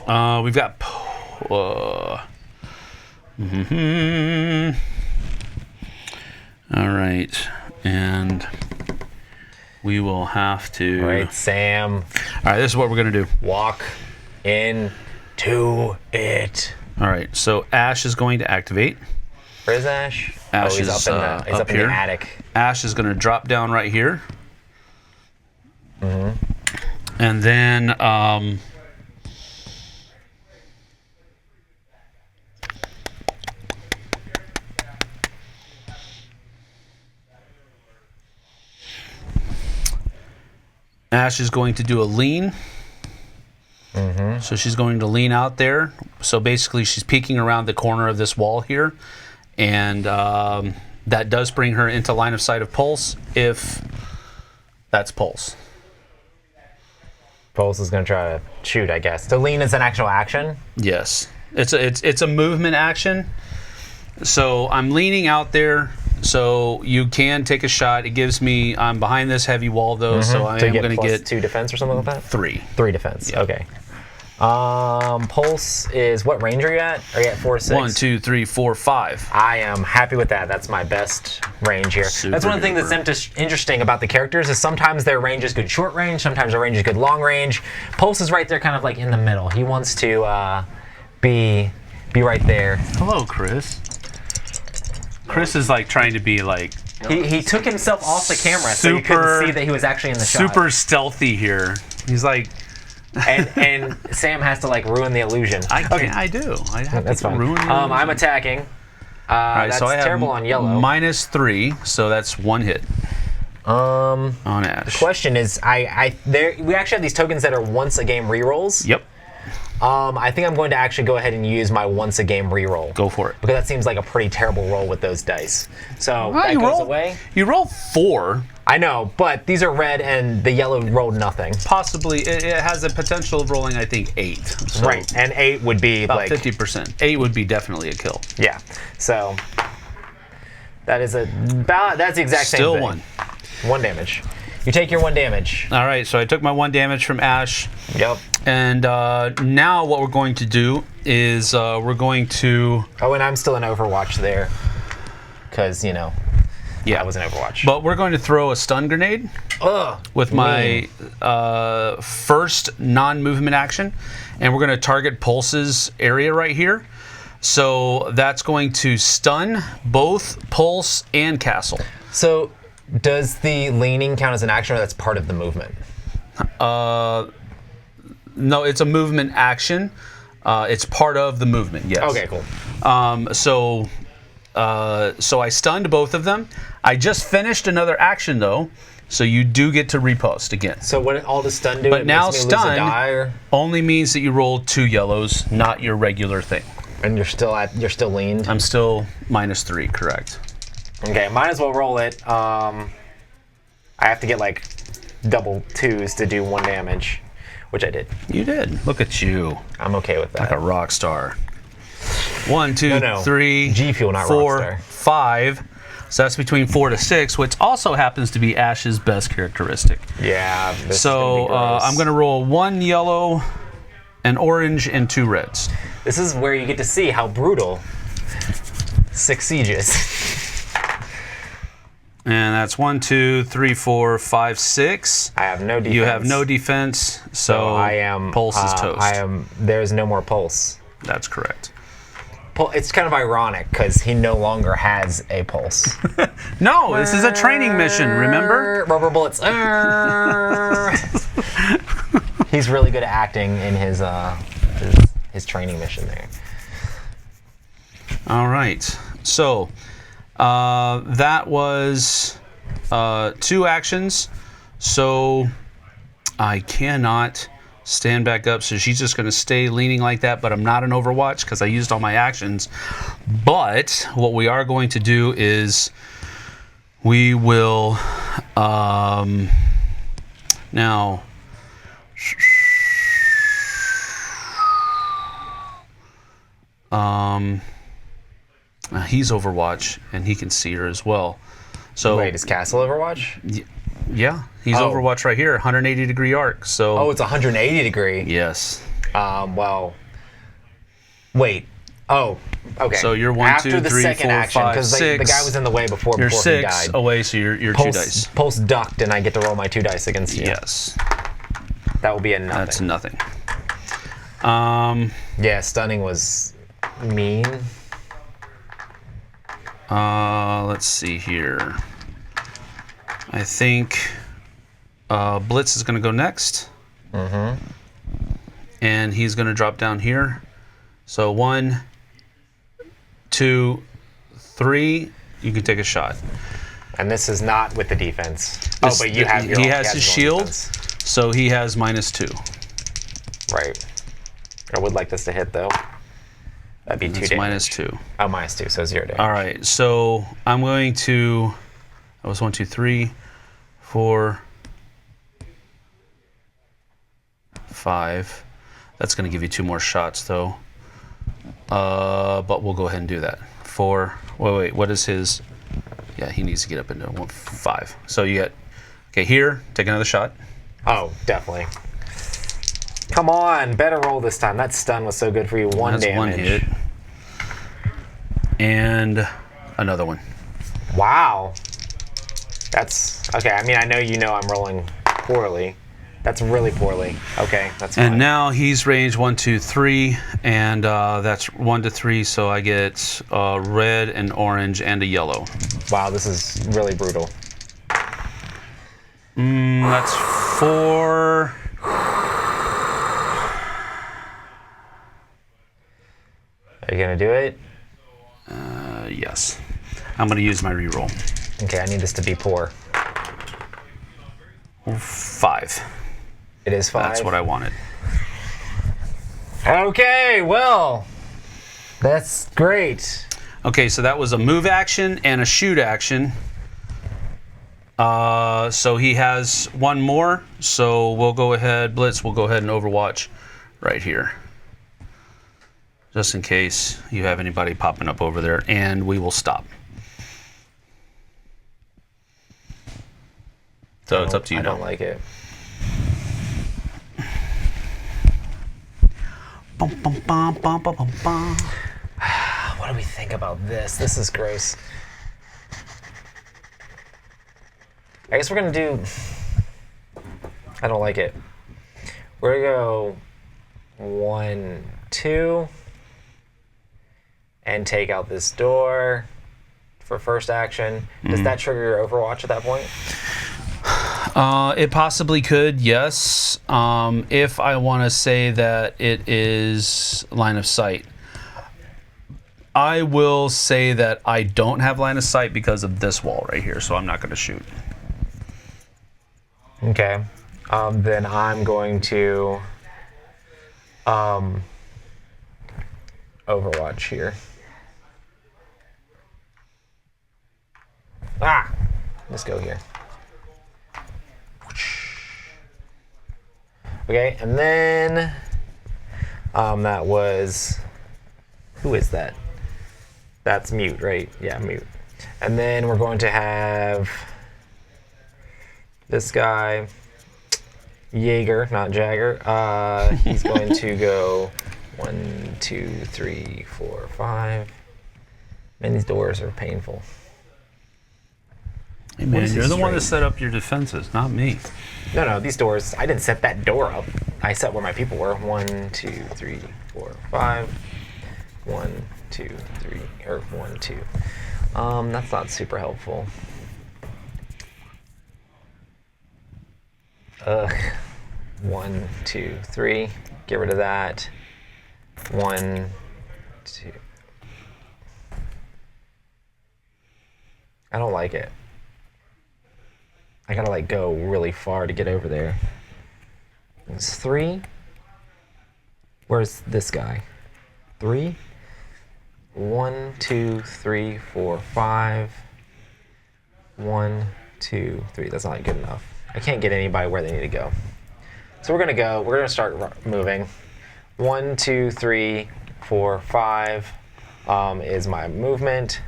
we've got. All right, and we will have to. All right, Sam. All right, this is what we're gonna do. Walk into it. All right, so Ash is going to activate. Where's Ash? Ash he's is, up in up the here. attic. Ash is going to drop down right here. And then Ash is going to do a lean. So she's going to lean out there. So basically she's peeking around the corner of this wall here. And that does bring her into line of sight of Pulse if that's Pulse. Pulse is going to try to shoot, I guess. So lean is an actual action? Yes. It's a movement action. So I'm leaning out there, so you can take a shot. It gives me, I'm behind this heavy wall though, so I am going to get 2 defense or something like that? 3. 3 defense, Yeah. okay. Pulse is, what range are you at? Are you at 4 to 6? 1, 2, 3, 4, 5. I am happy with that. That's my best range here. That's one of the things that's interesting about the characters is sometimes their range is good short range, sometimes their range is good long range. Pulse is right there kind of like in the middle. He wants to be right there. Hello, Chris. Chris is like trying to be like... He took himself off the camera so you couldn't see that he was actually in the shot. Super stealthy here. He's like... and Sam has to like ruin the illusion. I do. I have That's to fine. ruin the illusion. I'm attacking. Alright, That's so I have terrible on yellow. -3, so that's 1 hit. On Ash. The question is, we actually have these tokens that are once a game rerolls. Yep. I think I'm going to actually go ahead and use my once a game reroll. Go for it. Because that seems like a pretty terrible roll with those dice. So that goes away. You roll 4. I know, but these are red and the yellow rolled nothing. Possibly, it has a potential of rolling, I think, 8. So Right, and 8 would be about like 50%. 8 would be definitely a kill. Yeah. So that is that's the exact same Still thing. 1. 1 damage. You take your 1 damage. All right, so I took my 1 damage from Ash. Yep. And now what we're going to do is we're going to... Oh, and I'm still in Overwatch there. Because, I was in Overwatch. But we're going to throw a stun grenade with my first non-movement action. And we're going to target Pulse's area right here. So that's going to stun both Pulse and Castle. So does the leaning count as an action or that's part of the movement? No, it's a movement action. It's part of the movement, yes. Okay, cool. So I stunned both of them. I just finished another action though, so you do get to repost again. So what all does stun do? But it now makes me lose a stun die, or? only means that you roll 2 yellows, not your regular thing. And you're still leaned? I'm still -3, correct. Okay, might as well roll it. I have to get like double 2s to do 1 damage, which I did. You did. Look at you. I'm okay with that. Like a rock star. 1, 2, No. 3, G Fuel, not 4, Rockstar. 5. So that's between 4 to 6, which also happens to be Ash's best characteristic. Yeah. This So is gonna be gross. I'm going to roll 1 yellow, an orange, and 2 reds. This is where you get to see how brutal 6 sieges. And that's 1, 2, 3, 4, 5, 6. I have no defense. You have no defense, so I am. Pulse is toast. There's no more pulse. That's correct. It's kind of ironic because he no longer has a pulse. No, this is a training mission, remember? Rubber bullets. He's really good at acting in his training mission there. All right. So that was 2 actions. So I cannot stand back up. So she's just going to stay leaning like that. But I'm not in Overwatch because I used all my actions. But what we are going to do is we will now. He's Overwatch, and he can see her as well. So Wait, is Castle Overwatch? Yeah, he's Overwatch right here, 180-degree arc. So Oh, it's 180 degree. yes. Well, wait. Oh, okay. So you're 1, After 2, the 3, second 4, action, 5, because the 6. guy was in the way before You're he 6 died. away, so you're 2 dice. Pulse ducked, and I get to roll my 2 dice against you. Yes, That will be a nothing. that's nothing. Yeah, stunning was mean. Let's see here. I think Blitz is going to go next. Mm-hmm. And he's going to drop down here. So 1, 2, 3. You can take a shot. And this is not with the defense. But you have your He own, has his own shield, defense. so he has -2. Right. I would like this to hit, though. That'd be 2 It's damage. -2. Oh, -2, so 0 damage. All right, so I'm going to. That was 1, 2, 3, 4, 5. That's going to give you 2 more shots, though. But we'll go ahead and do that. 4. Wait. What is his? Yeah, he needs to get up into 5. So you get, okay, here, take another shot. Oh, definitely. Come on, better roll this time. That stun was so good for you. That's damage. 1 hit. And another one. Wow. That's okay. I mean, I know I'm rolling poorly. That's really poorly. Okay, that's fine. And now he's range 1, 2, 3, and that's 1 to 3. So I get red and orange and a yellow. Wow, this is really brutal. That's 4. Are you gonna do it? Yes. I'm gonna use my reroll. Okay, I need this to be poor. 5. It is 5. That's what I wanted. Okay, well, that's great. Okay, so that was a move action and a shoot action. So he has 1 more. So we'll go ahead, Blitz, we'll go ahead and Overwatch right here. Just in case you have anybody popping up over there, and we will stop. So it's up to you now. I don't like it. What do we think about this? This is gross. I guess we're gonna do. I don't like it. We're gonna go 1, 2, and take out this door for first action. Does that trigger your Overwatch at that point? It possibly could, yes. If I want to say that it is line of sight. I will say that I don't have line of sight because of this wall right here, so I'm not going to shoot. Okay. Then I'm going to Overwatch here. Let's go here. Okay, and then that was, who is that? That's Mute, right? Yeah, Mute. And then we're going to have this guy, Jaeger, not Jagger. He's going to go 1, 2, 3, 4, 5. Man, these doors are painful. Hey man, you're the one that set up your defenses, not me. No, these doors, I didn't set that door up. I set where my people were. 1, 2, 3, 4, 5. 1, 2, 3, or 1, 2. That's not super helpful. 1, 2, 3. Get rid of that. 1, 2. I don't like it. I gotta go really far to get over there. It's 3. Where's this guy? 3. 1, 2, 3, 4, 5. 1, 2, 3. That's not good enough. I can't get anybody where they need to go. So we're gonna start moving. 1, 2, 3, 4, 5 is my movement.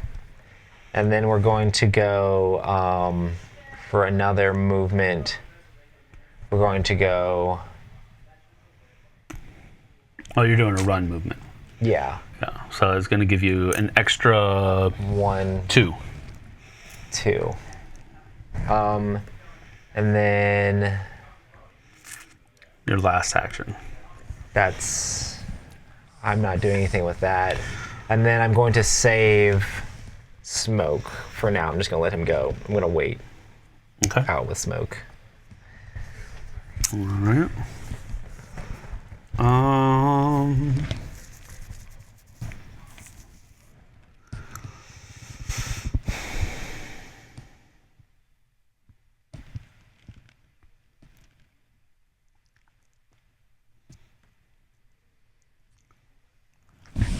And then we're going to go for another movement. We're going to go. Oh, you're doing a run movement. Yeah. Yeah. So it's going to give you an extra 1, 2. 2. And then your last action. I'm not doing anything with that. And then I'm going to save Smoke for now. I'm just going to let him go. I'm going to wait out with Smoke. All right.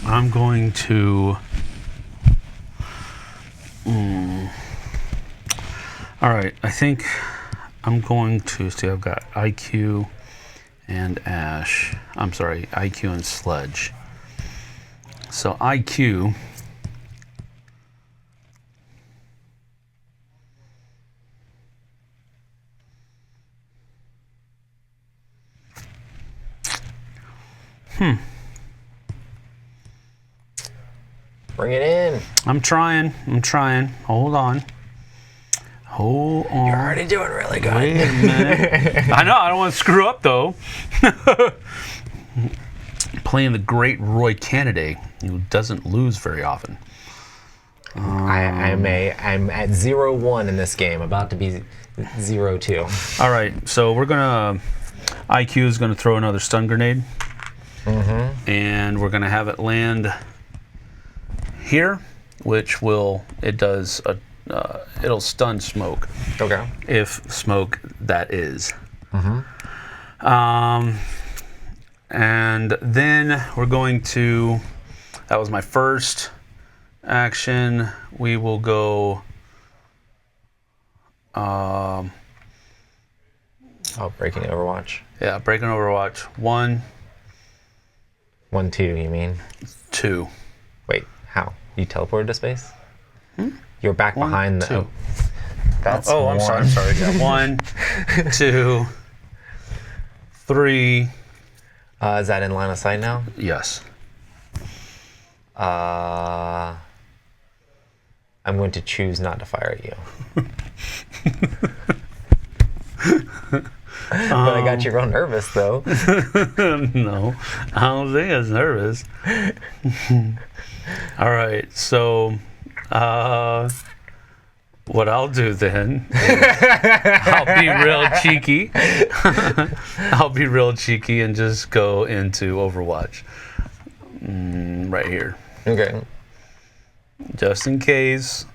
I'm going to. All right, I think I'm going to see. I've got IQ and Ash. I'm sorry, IQ and Sledge. So IQ. Bring it in. I'm trying. Hold on. You're already doing really good. Wait a minute. I know, I don't want to screw up though. Playing the great Roy Cannaday, who doesn't lose very often. I'm at 0-1 in this game, about to be 0-2. All right, so we're gonna. IQ is gonna throw another stun grenade, and we're gonna have it land here, which it'll stun smoke. Okay. If smoke that is. And then we're going to. That was my first action. We will go. Breaking Overwatch. Yeah, breaking Overwatch. 1, 1-2, you mean? 2. Wait, how? You teleported to space? You're back 1, behind the. 2. That's I'm sorry. I'm sorry. Yeah. 1, 2, 3. Is that in line of sight now? Yes. I'm going to choose not to fire at you. But I got you real nervous, though. No, I don't think it's nervous. All right, so what I'll do then is I'll be real cheeky. I'll be real cheeky and just go into Overwatch right here. Okay. Just in case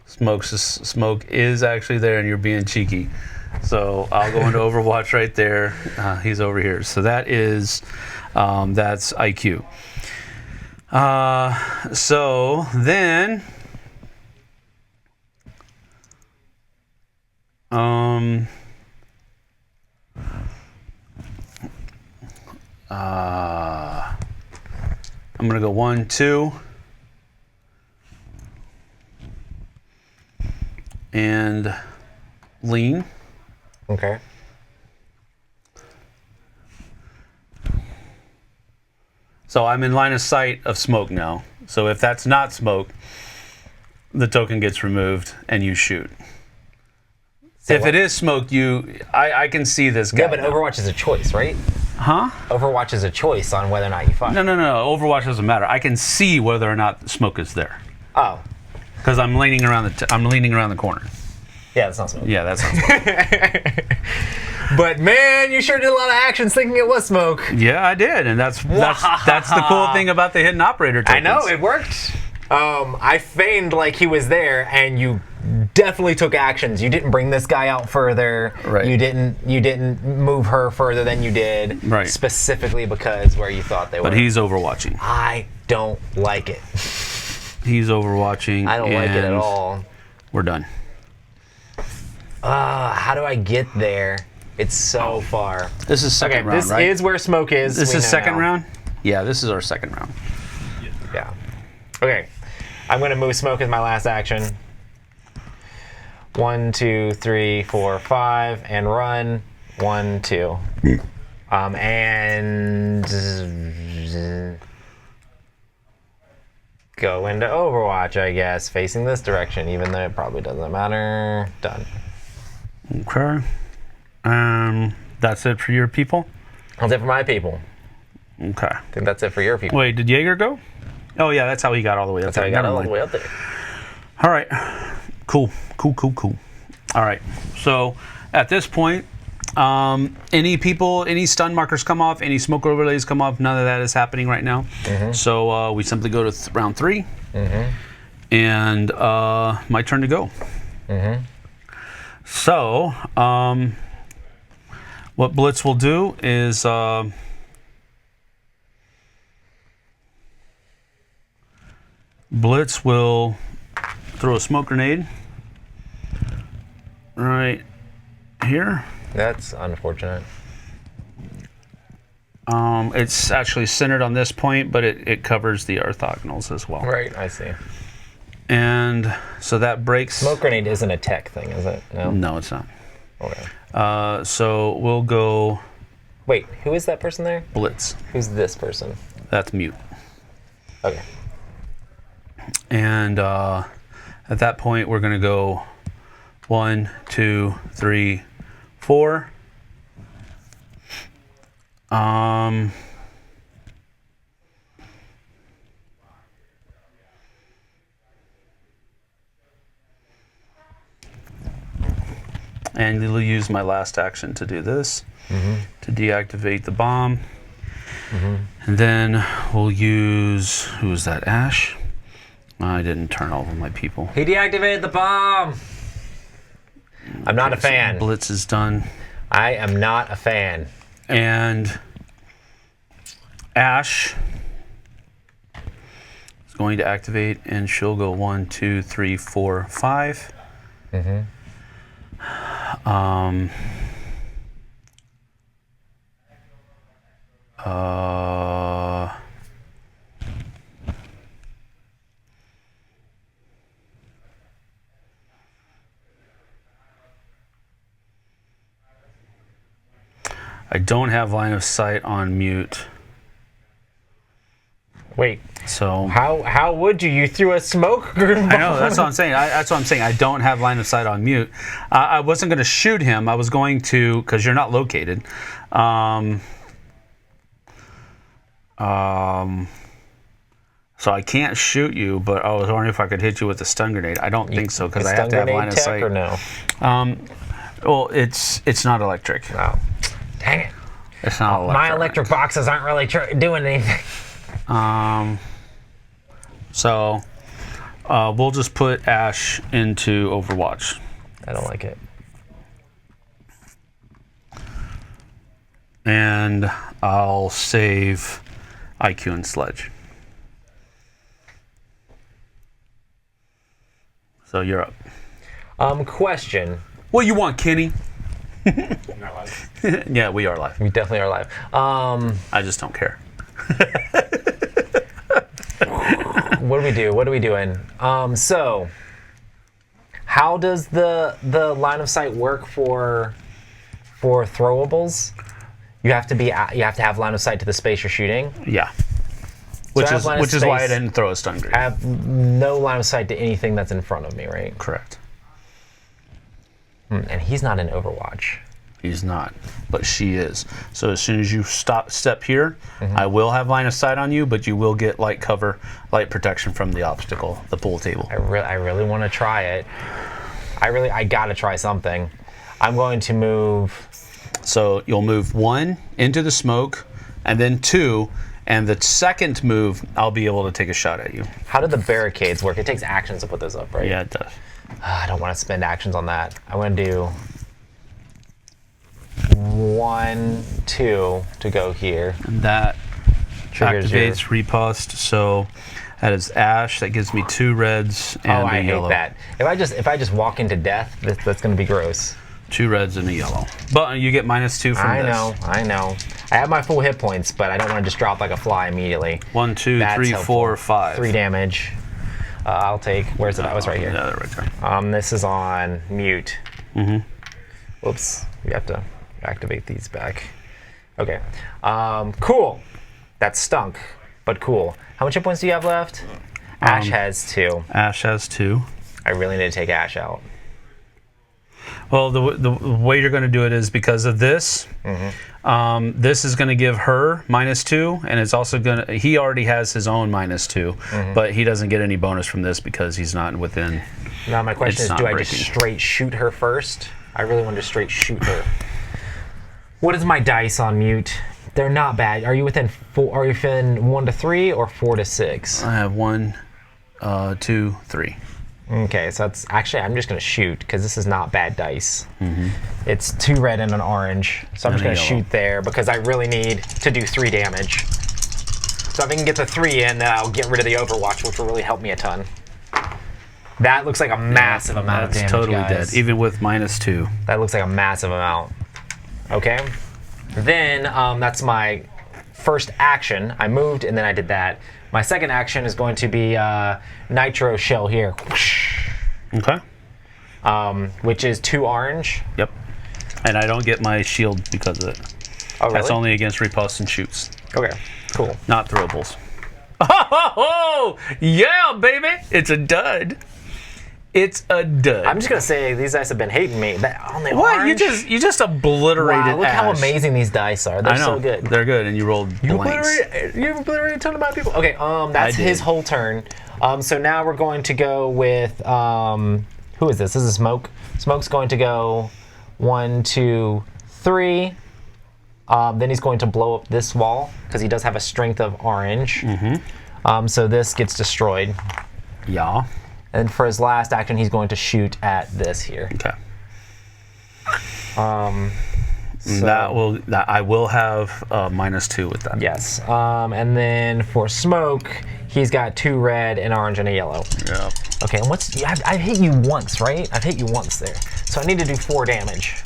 smoke is actually there and you're being cheeky. So I'll go into Overwatch right there. He's over here. So that is, that's IQ. So then, I'm gonna go 1, 2. And lean. Okay. So I'm in line of sight of smoke now. So if that's not smoke, the token gets removed and you shoot. So if it is smoke, I can see this guy. Yeah, but now. Overwatch is a choice, right? Huh? Overwatch is a choice on whether or not you fire. No. Overwatch doesn't matter. I can see whether or not smoke is there Oh. because I'm leaning around the corner. Yeah, that's not smoke. Yeah, that's not smoke. But man, you sure did a lot of actions thinking it was smoke. Yeah, I did, and that's the cool thing about the hidden operator tokens. I know, it worked. I feigned like he was there, and you definitely took actions. You didn't bring this guy out further. Right. You didn't move her further than you did. Right. Specifically because where you thought they were. But he's overwatching. I don't like it. He's overwatching. I don't like it at all. We're done. How do I get there? It's so far. This is second round, this right? is where smoke is. This we is know second now. round? Yeah, this is our second round. Yeah. Okay. I'm going to move smoke as my last action. 1, 2, 3, 4, 5, and run. 1, 2. And go into Overwatch, I guess, facing this direction, even though it probably doesn't matter. Done. Okay. That's it for your people? That's it for my people. Okay. I think that's it for your people. Wait, did Jaeger go? Oh, yeah, that's how he got all the way up That's how you got all the way up there. All right. Cool. All right. So at this point, any stun markers come off, any smoke overlays come off, none of that is happening right now. So we simply go to round 3. And my turn to go. So what Blitz will do is Blitz will throw a smoke grenade right here. That's unfortunate. It's actually centered on this point, but it covers the orthogonals as well. Right, I see. And so that breaks. Smoke grenade isn't a tech thing, is it? No. No, it's not. Okay. So we'll go. Wait, who is that person there? Blitz. Who's this person? That's mute. Okay. And at that point, we're going to go 1, 2, 3, 4. And we'll use my last action to do this, to deactivate the bomb. And then we'll use, who is that, Ash? I didn't turn all of my people. He deactivated the bomb. I'm not a fan. So Blitz is done. I am not a fan. And Ash is going to activate, and she'll go 1, 2, 3, 4, 5. I don't have line of sight on mute. Wait, So how would you? You threw a smoke grenade. I know, that's what I'm saying. That's what I'm saying. I don't have line of sight on mute. I wasn't going to shoot him. I was going to, because you're not located. So I can't shoot you, but I was wondering if I could hit you with a stun grenade. I don't think so, because I have to have line of sight. Or no? Well, it's not electric. Oh, dang it! It's not electric. My electric boxes aren't really doing anything. So we'll just put Ash into Overwatch. I don't like it. And I'll save IQ and Sledge. So you're up. Question. What you want, Kenny? You're not live. Yeah, we are live. We definitely are live. I just don't care. What do we do? What are we doing? So, how does the line of sight work for throwables? You have to have line of sight to the space you're shooting. Yeah. Which is why I didn't throw a stun grenade. I have no line of sight to anything that's in front of me, right? Correct. And he's not in Overwatch. He's not, but she is. So as soon as you step here, I will have line of sight on you, but you will get light cover, light protection from the obstacle, the pool table. I really want to try it. I gotta try something. I'm going to move. So you'll move 1 into the smoke, and then 2, and the second move, I'll be able to take a shot at you. How do the barricades work? It takes actions to put those up, right? Yeah, it does. I don't want to spend actions on that. I'm going to do 1, 2 to go here. And that Triggers activates riposte. So that is Ash. That gives me 2 reds and I a yellow. hate that. If I just walk into death, that's going to be gross. 2 reds and a yellow. But you get -2 from this. I know. I have my full hit points, but I don't want to just drop like a fly immediately. 1, 2, That's 3, helpful. 4, 5. 3 damage. I'll take. Where's it? I was right here. Yeah, right there. This is on mute. Whoops. We have to activate these back. Okay. Cool. That stunk, but cool. How much hit points do you have left? Ash has 2. Ash has 2. I really need to take Ash out. Well, the way you're going to do it is because of this. This is going to give her -2, and it's also going to. He already has his own -2, but he doesn't get any bonus from this because he's not within. Now my question It's is, do not I just breaking. straight shoot her first? I really want to straight shoot her. What is my dice on mute? They're not bad. Are you within 4? Are you within 1 to 3 or 4 to 6? I have 1, 2, 3. Okay, so that's actually, I'm just going to shoot because this is not bad dice. It's 2 red and an orange. So I'm And just going a to yellow. shoot there because I really need to do 3 damage. So if I can get the 3 in, then I'll get rid of the Overwatch, which will really help me a ton. That looks like a massive amount of That's damage, totally guys. dead, even with -2. That looks like a massive amount. Okay. Then that's my first action. I moved and then I did that. My second action is going to be Nitro Shell here. Okay. Which is 2 orange. Yep. And I don't get my shield because of it. Oh, really? That's only against riposte and shoots. Okay, cool. Not throwables. Oh, yeah, baby! It's a dud. It's a dud. I'm just gonna say these dice have been hating me. On the what? orange? You just obliterated. Wow, look how Ash. amazing these dice are. They're I know. so good. They're good, and you rolled blanks. You've obliterated a ton of my people. Okay, that's his whole turn. So now we're going to go with who is this? This is Smoke. Smoke's going to go 1, 2, 3. Then he's going to blow up this wall because he does have a strength of orange. So this gets destroyed. Yeah. And for his last action, he's going to shoot at this here. Okay. So, I will have -2 with that. yes. And then for Smoke, he's got 2 red, an orange, and a yellow. Yeah. Okay, and I've hit you once, right? I've hit you once there. So I need to do 4 damage.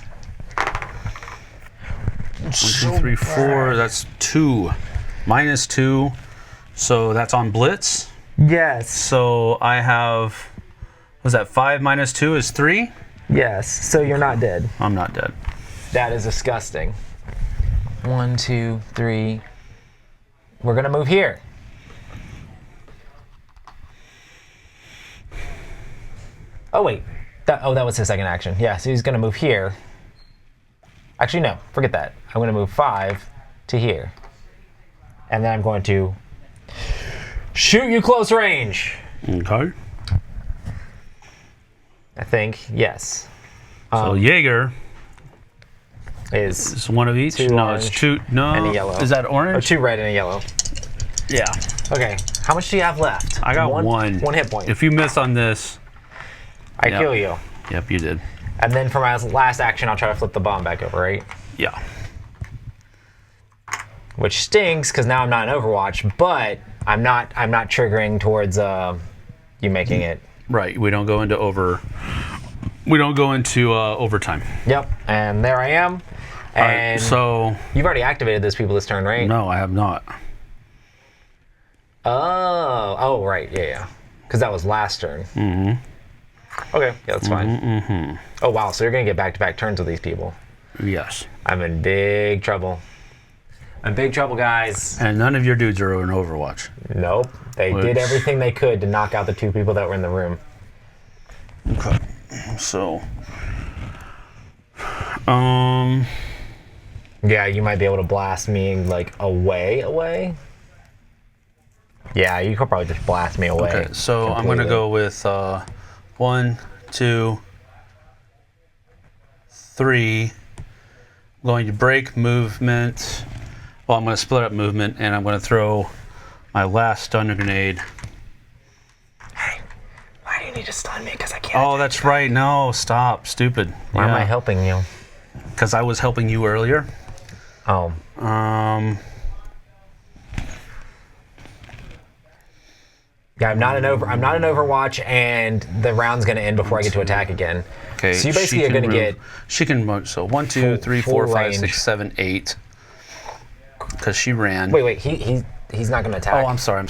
1, 2, 3, 4. That's 2. -2. So that's on Blitz. Yes. So I have. Was that 5 -2 is 3? Yes. So you're not dead. I'm not dead. That is disgusting. 1, 2, 3. We're gonna move here. Oh wait. That was his second action. Yeah. So he's gonna move here. Actually, no. Forget that. I'm gonna move 5 to here, and then I'm going to shoot you close range. Okay. I think yes. So Jaeger Is is one of each. 2 No, orange it's 2. No. and a yellow. Is that or orange? 2 red and a yellow. Yeah. Okay. How much do you have left? I got 1. 1 hit point. If you miss on this, I Yep. kill you. yep, you did. And then for my last action, I'll try to flip the bomb back over, right? Yeah. Which stinks because now I'm not in Overwatch, but I'm not triggering towards you making it. Right. We don't go into overtime. Yep. And there I am. And So you've already activated those people this turn, right? no, I have not. Oh, right. Yeah. Because that was last turn. Okay. Yeah, that's fine. Oh wow. So you're gonna get back-to-back turns with these people. Yes. I'm in big trouble. I'm in big trouble, guys. And none of your dudes are in Overwatch. Nope. They did everything they could to knock out the 2 people that were in the room. Okay. So. Yeah, you might be able to blast me like away. Yeah, you could probably just blast me away. Okay. So I'm gonna go with 1, 2, 3. I'm going to break movement. Well, I'm going to split up movement, and I'm going to throw my last stun grenade. Hey, why do you need to stun me? Because I can't. Oh, that's right. No, stop. Stupid. Why am I helping you? Because I was helping you earlier. Oh. Yeah, I'm not in Overwatch, and the round's gonna end before I get to attack again. Okay. So you basically are gonna get. She can. So 1, 2, 3, 4, full 5, range. 6, 7, 8. Because she ran. Wait. He's not gonna attack. Oh, I'm sorry.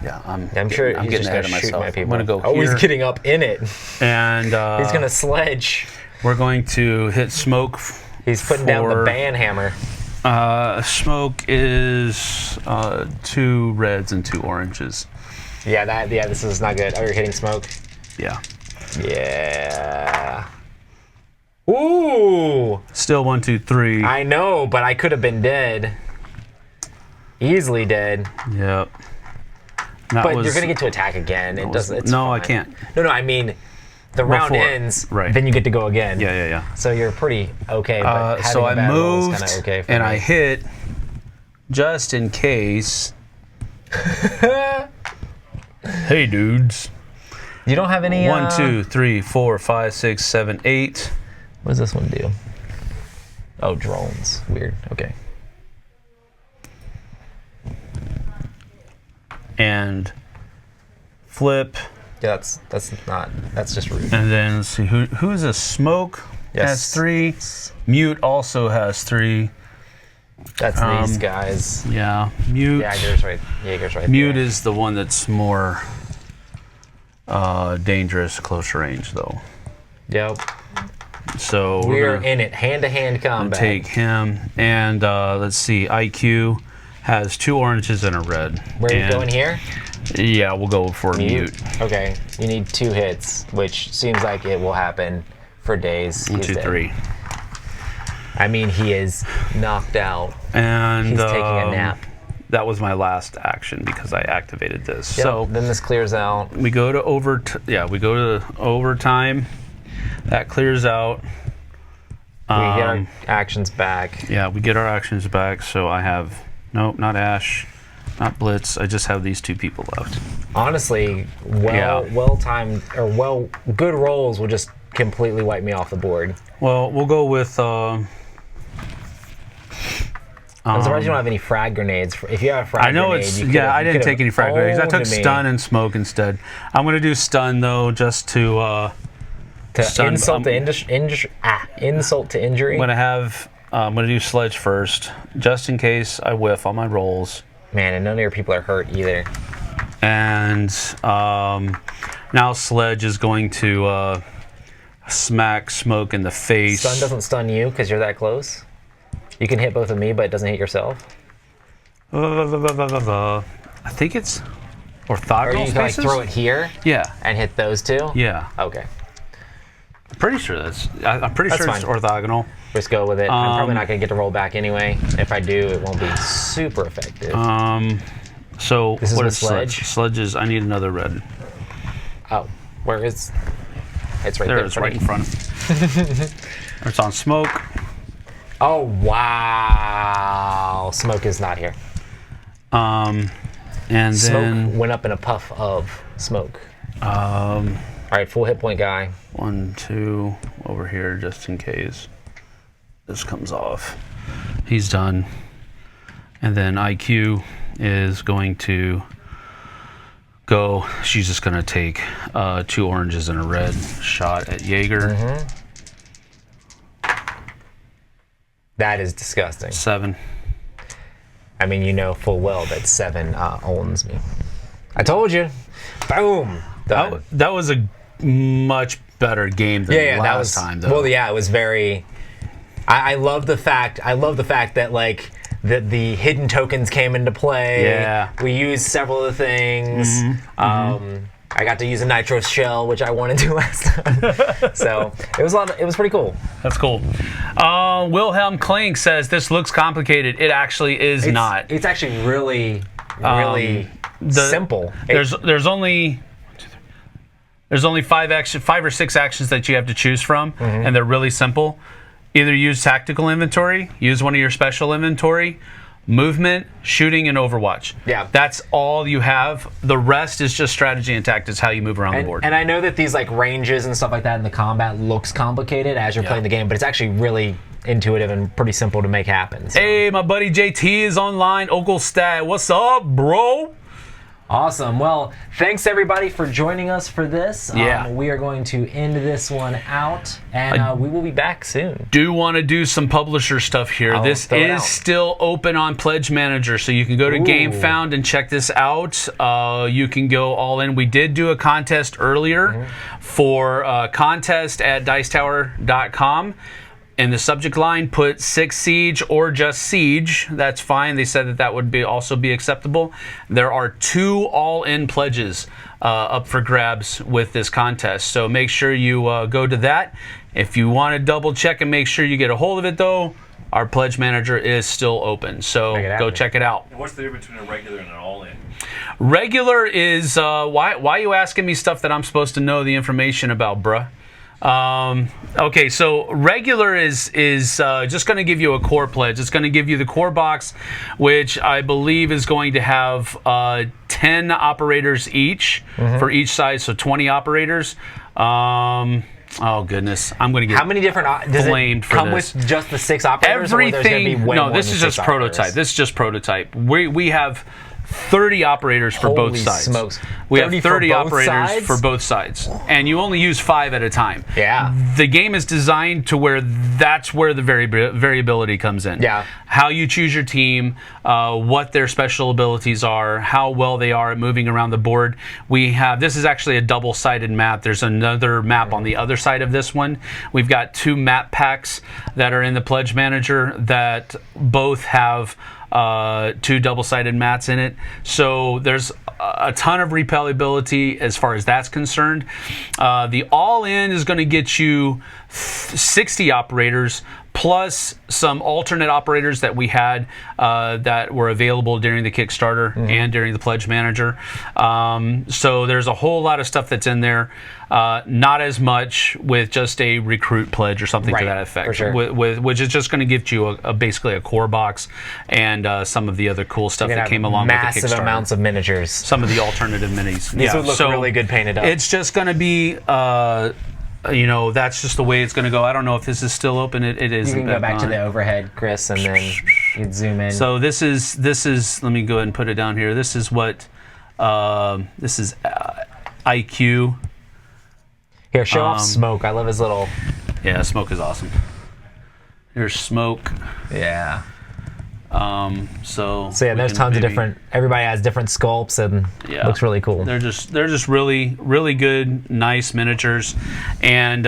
Yeah, I'm sure I'm he's getting just ahead gonna of shoot myself. my people. I'm gonna go Oh, here. he's getting up in it. And He's gonna sledge. we're going to hit smoke. He's putting down the ban hammer. Smoke is 2 reds and 2 oranges. Yeah, this is not good. Oh, you're hitting smoke. Yeah. Yeah. Ooh. Still 1, 2, 3. I know, but I could have been dead. Easily dead. Yep. But you're gonna get to attack again. It doesn't. It's no, I fine. can't. No. I mean, the round Before. ends. Right. Then you get to go again. Yeah. So you're pretty okay. But So I having a bad roll is moved kinda okay for and me. I hit just in case. Hey, dudes. You don't have any. 1, 2, 3, 4, 5, 6, 7, 8. What does this one do? Oh, drones. Weird. Okay. And flip. Yeah, that's just rude. And then let's see who's a smoke Yes. has 3. Mute also has 3. That's these guys. Yeah, mute. Jaeger's right. Mute there. is the one that's more dangerous closer range, though. Yep. So We're in it, hand-to-hand combat. Take him, and let's see. IQ has 2 oranges and a red. Where are you going here? Yeah, we'll go for mute. Okay, you need 2 hits, which seems like it will happen for days. 1, 2, 3. I mean, he is knocked out. And he's taking a nap. That was my last action because I activated this. Yep, so then this clears out. We go to we go to overtime. That clears out. We get our actions back. Yeah, we get our actions back. So I have nope, not Ash, not Blitz. I just have these 2 people left. Honestly, well-timed or good rolls will just completely wipe me off the board. Well, we'll go with. I'm surprised you don't have any frag grenades. If you have a frag grenade, I know it's I didn't take any frag grenades. I took stun and smoke instead. I'm gonna do stun though, just to stun, insult to injury. I'm gonna do sledge first, just in case I whiff on my rolls. Man, and none of your people are hurt either. And now sledge is going to smack smoke in the face. Stun doesn't stun you because you're that close. You can hit both of me, but it doesn't hit yourself. I think it's orthogonal. Or you can like throw it here. Yeah. And hit those 2. Yeah. Okay. I'm pretty sure it's orthogonal. Just go with it. I'm probably not gonna get to roll back anyway. If I do, it won't be super effective. So this is what with is sledge? Sledge is. I need another red. Oh, where is? It's right there. there. It's right in front of me. It's on smoke. Oh wow! Smoke is not here. And smoke then went up in a puff of smoke. All right, full hit point guy. 1, 2 over here, just in case this comes off. He's done. And then IQ is going to go. She's just going to take 2 oranges and a red shot at Jaeger. That is disgusting. 7. I mean, you know full well that 7 owns me. I told you. Boom. Done. That was a much better game than last time, though. Well, yeah, it was very. I love the fact. That like the hidden tokens came into play. Yeah. We used several of the things. I got to use a nitro shell, which I wanted to last time. So it was it was pretty cool. That's cool. Wilhelm Klink says this looks complicated. It actually is not. It's actually really simple. There's only 5 or 6 actions that you have to choose from, and they're really simple. Either use tactical inventory, use one of your special inventory, movement, shooting, and Overwatch. Yeah. That's all you have. The rest is just strategy and tactics, how you move around the board. And I know that these like ranges and stuff like that in the combat looks complicated as you're playing the game, but it's actually really intuitive and pretty simple to make happen. So. Hey, my buddy JT is online. Oglestad, what's up, bro? Awesome. Well, thanks everybody for joining us for this. Yeah. We are going to end this one out, and we will be back soon. Do want to do some publisher stuff here. This is still open on Pledge Manager, so you can go to GameFound and check this out. You can go all in. We did do a contest earlier for contest at dicetower.com. In the subject line, put 6 Siege or just Siege. That's fine. They said that would also be acceptable. There are 2 all-in pledges up for grabs with this contest. So make sure you go to that. If you want to double check and make sure you get a hold of it, though, our Pledge Manager is still open. So go check it out. And what's the difference between a regular and an all-in? Regular is, why are you asking me stuff that I'm supposed to know the information about, bruh? Okay, so regular is just going to give you a core pledge. It's going to give you the core box, which I believe is going to have 10 operators each for each size, so 20 operators. Oh goodness, I'm going to get how many different blamed for come this. With just the 6 operators? Everything. No, this is just prototype. This is just prototype. We have 30 operators for both sides. Smokes. We have 30 operators for both sides. And you only use 5 at a time. Yeah. The game is designed to where that's where the variability comes in. Yeah. how you choose your team, what their special abilities are, how well they are at moving around the board. This is actually a double-sided map. There's another map on the other side of this one. We've got 2 map packs that are in the Pledge Manager that both have 2 double-sided mats in it. So there's a ton of replayability as far as that's concerned. The all-in is going to get you 60 operators plus some alternate operators that we had that were available during the Kickstarter and during the Pledge Manager. So there's a whole lot of stuff that's in there. Not as much with just a recruit pledge or something to that effect, for sure. which is just going to give you basically a core box and some of the other cool stuff that came along with the Kickstarter. Massive amounts of miniatures. Some of the alternative minis. These would look really good painted up. It's just going to be... that's just the way it's going to go. I don't know if this is still open. It is. You can go back to the overhead, Chris, and then you'd zoom in. So this is. Let me go ahead and put it down here. This is what. This is IQ. Here, show off Smoke. I love his little. Yeah, Smoke is awesome. Here's Smoke. Yeah. So yeah, there's tons of different. Everybody has different sculpts and looks really cool. They're just really good, nice miniatures, and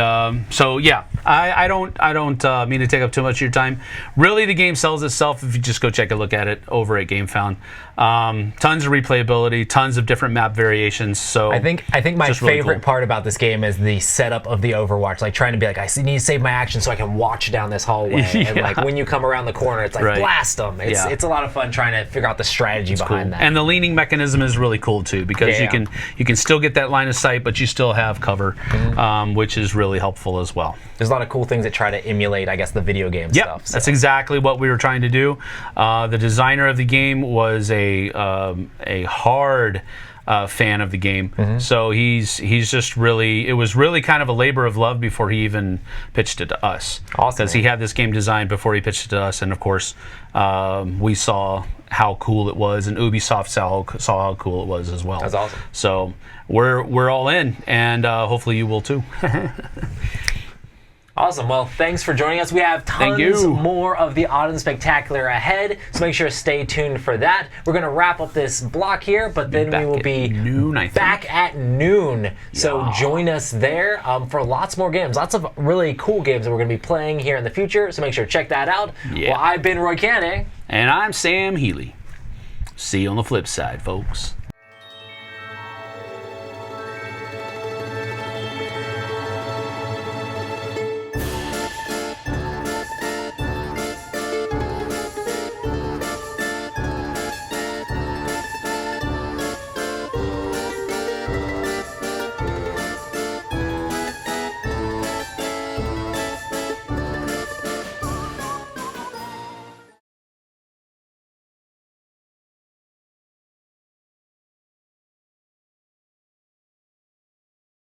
so yeah, I don't mean to take up too much of your time. Really, the game sells itself if you just go check a look at it over at GameFound. Tons of replayability, tons of different map variations. So I think my just really favorite cool. part about this game is the setup of the Overwatch. Like trying to be like, I need to save my action so I can watch down this hallway. And like when you come around the corner, it's like blast them. It's a lot of fun trying to figure out the strategy behind that. And the leaning mechanism is really cool too, because you can still get that line of sight, but you still have cover, which is really helpful as well. There's a lot of cool things that try to emulate, I guess, the video game stuff. So. That's exactly what we were trying to do. The designer of the game was a hard fan of the game, so he's just really. It was really kind of a labor of love before he even pitched it to us. Awesome. Because he had this game designed before he pitched it to us, and of course, we saw how cool it was, and Ubisoft saw how cool it was as well. That's awesome. So we're all in, and hopefully you will too. Awesome. Well, thanks for joining us. We have tons more of the Autumn Spectacular ahead, so make sure to stay tuned for that. We're going to wrap up this block here, but then we will be back at noon. So join us there for lots more games. Lots of really cool games that we're going to be playing here in the future, so make sure to check that out. Yeah. Well, I've been Roy Cannaday. And I'm Sam Healey. See you on the flip side, folks.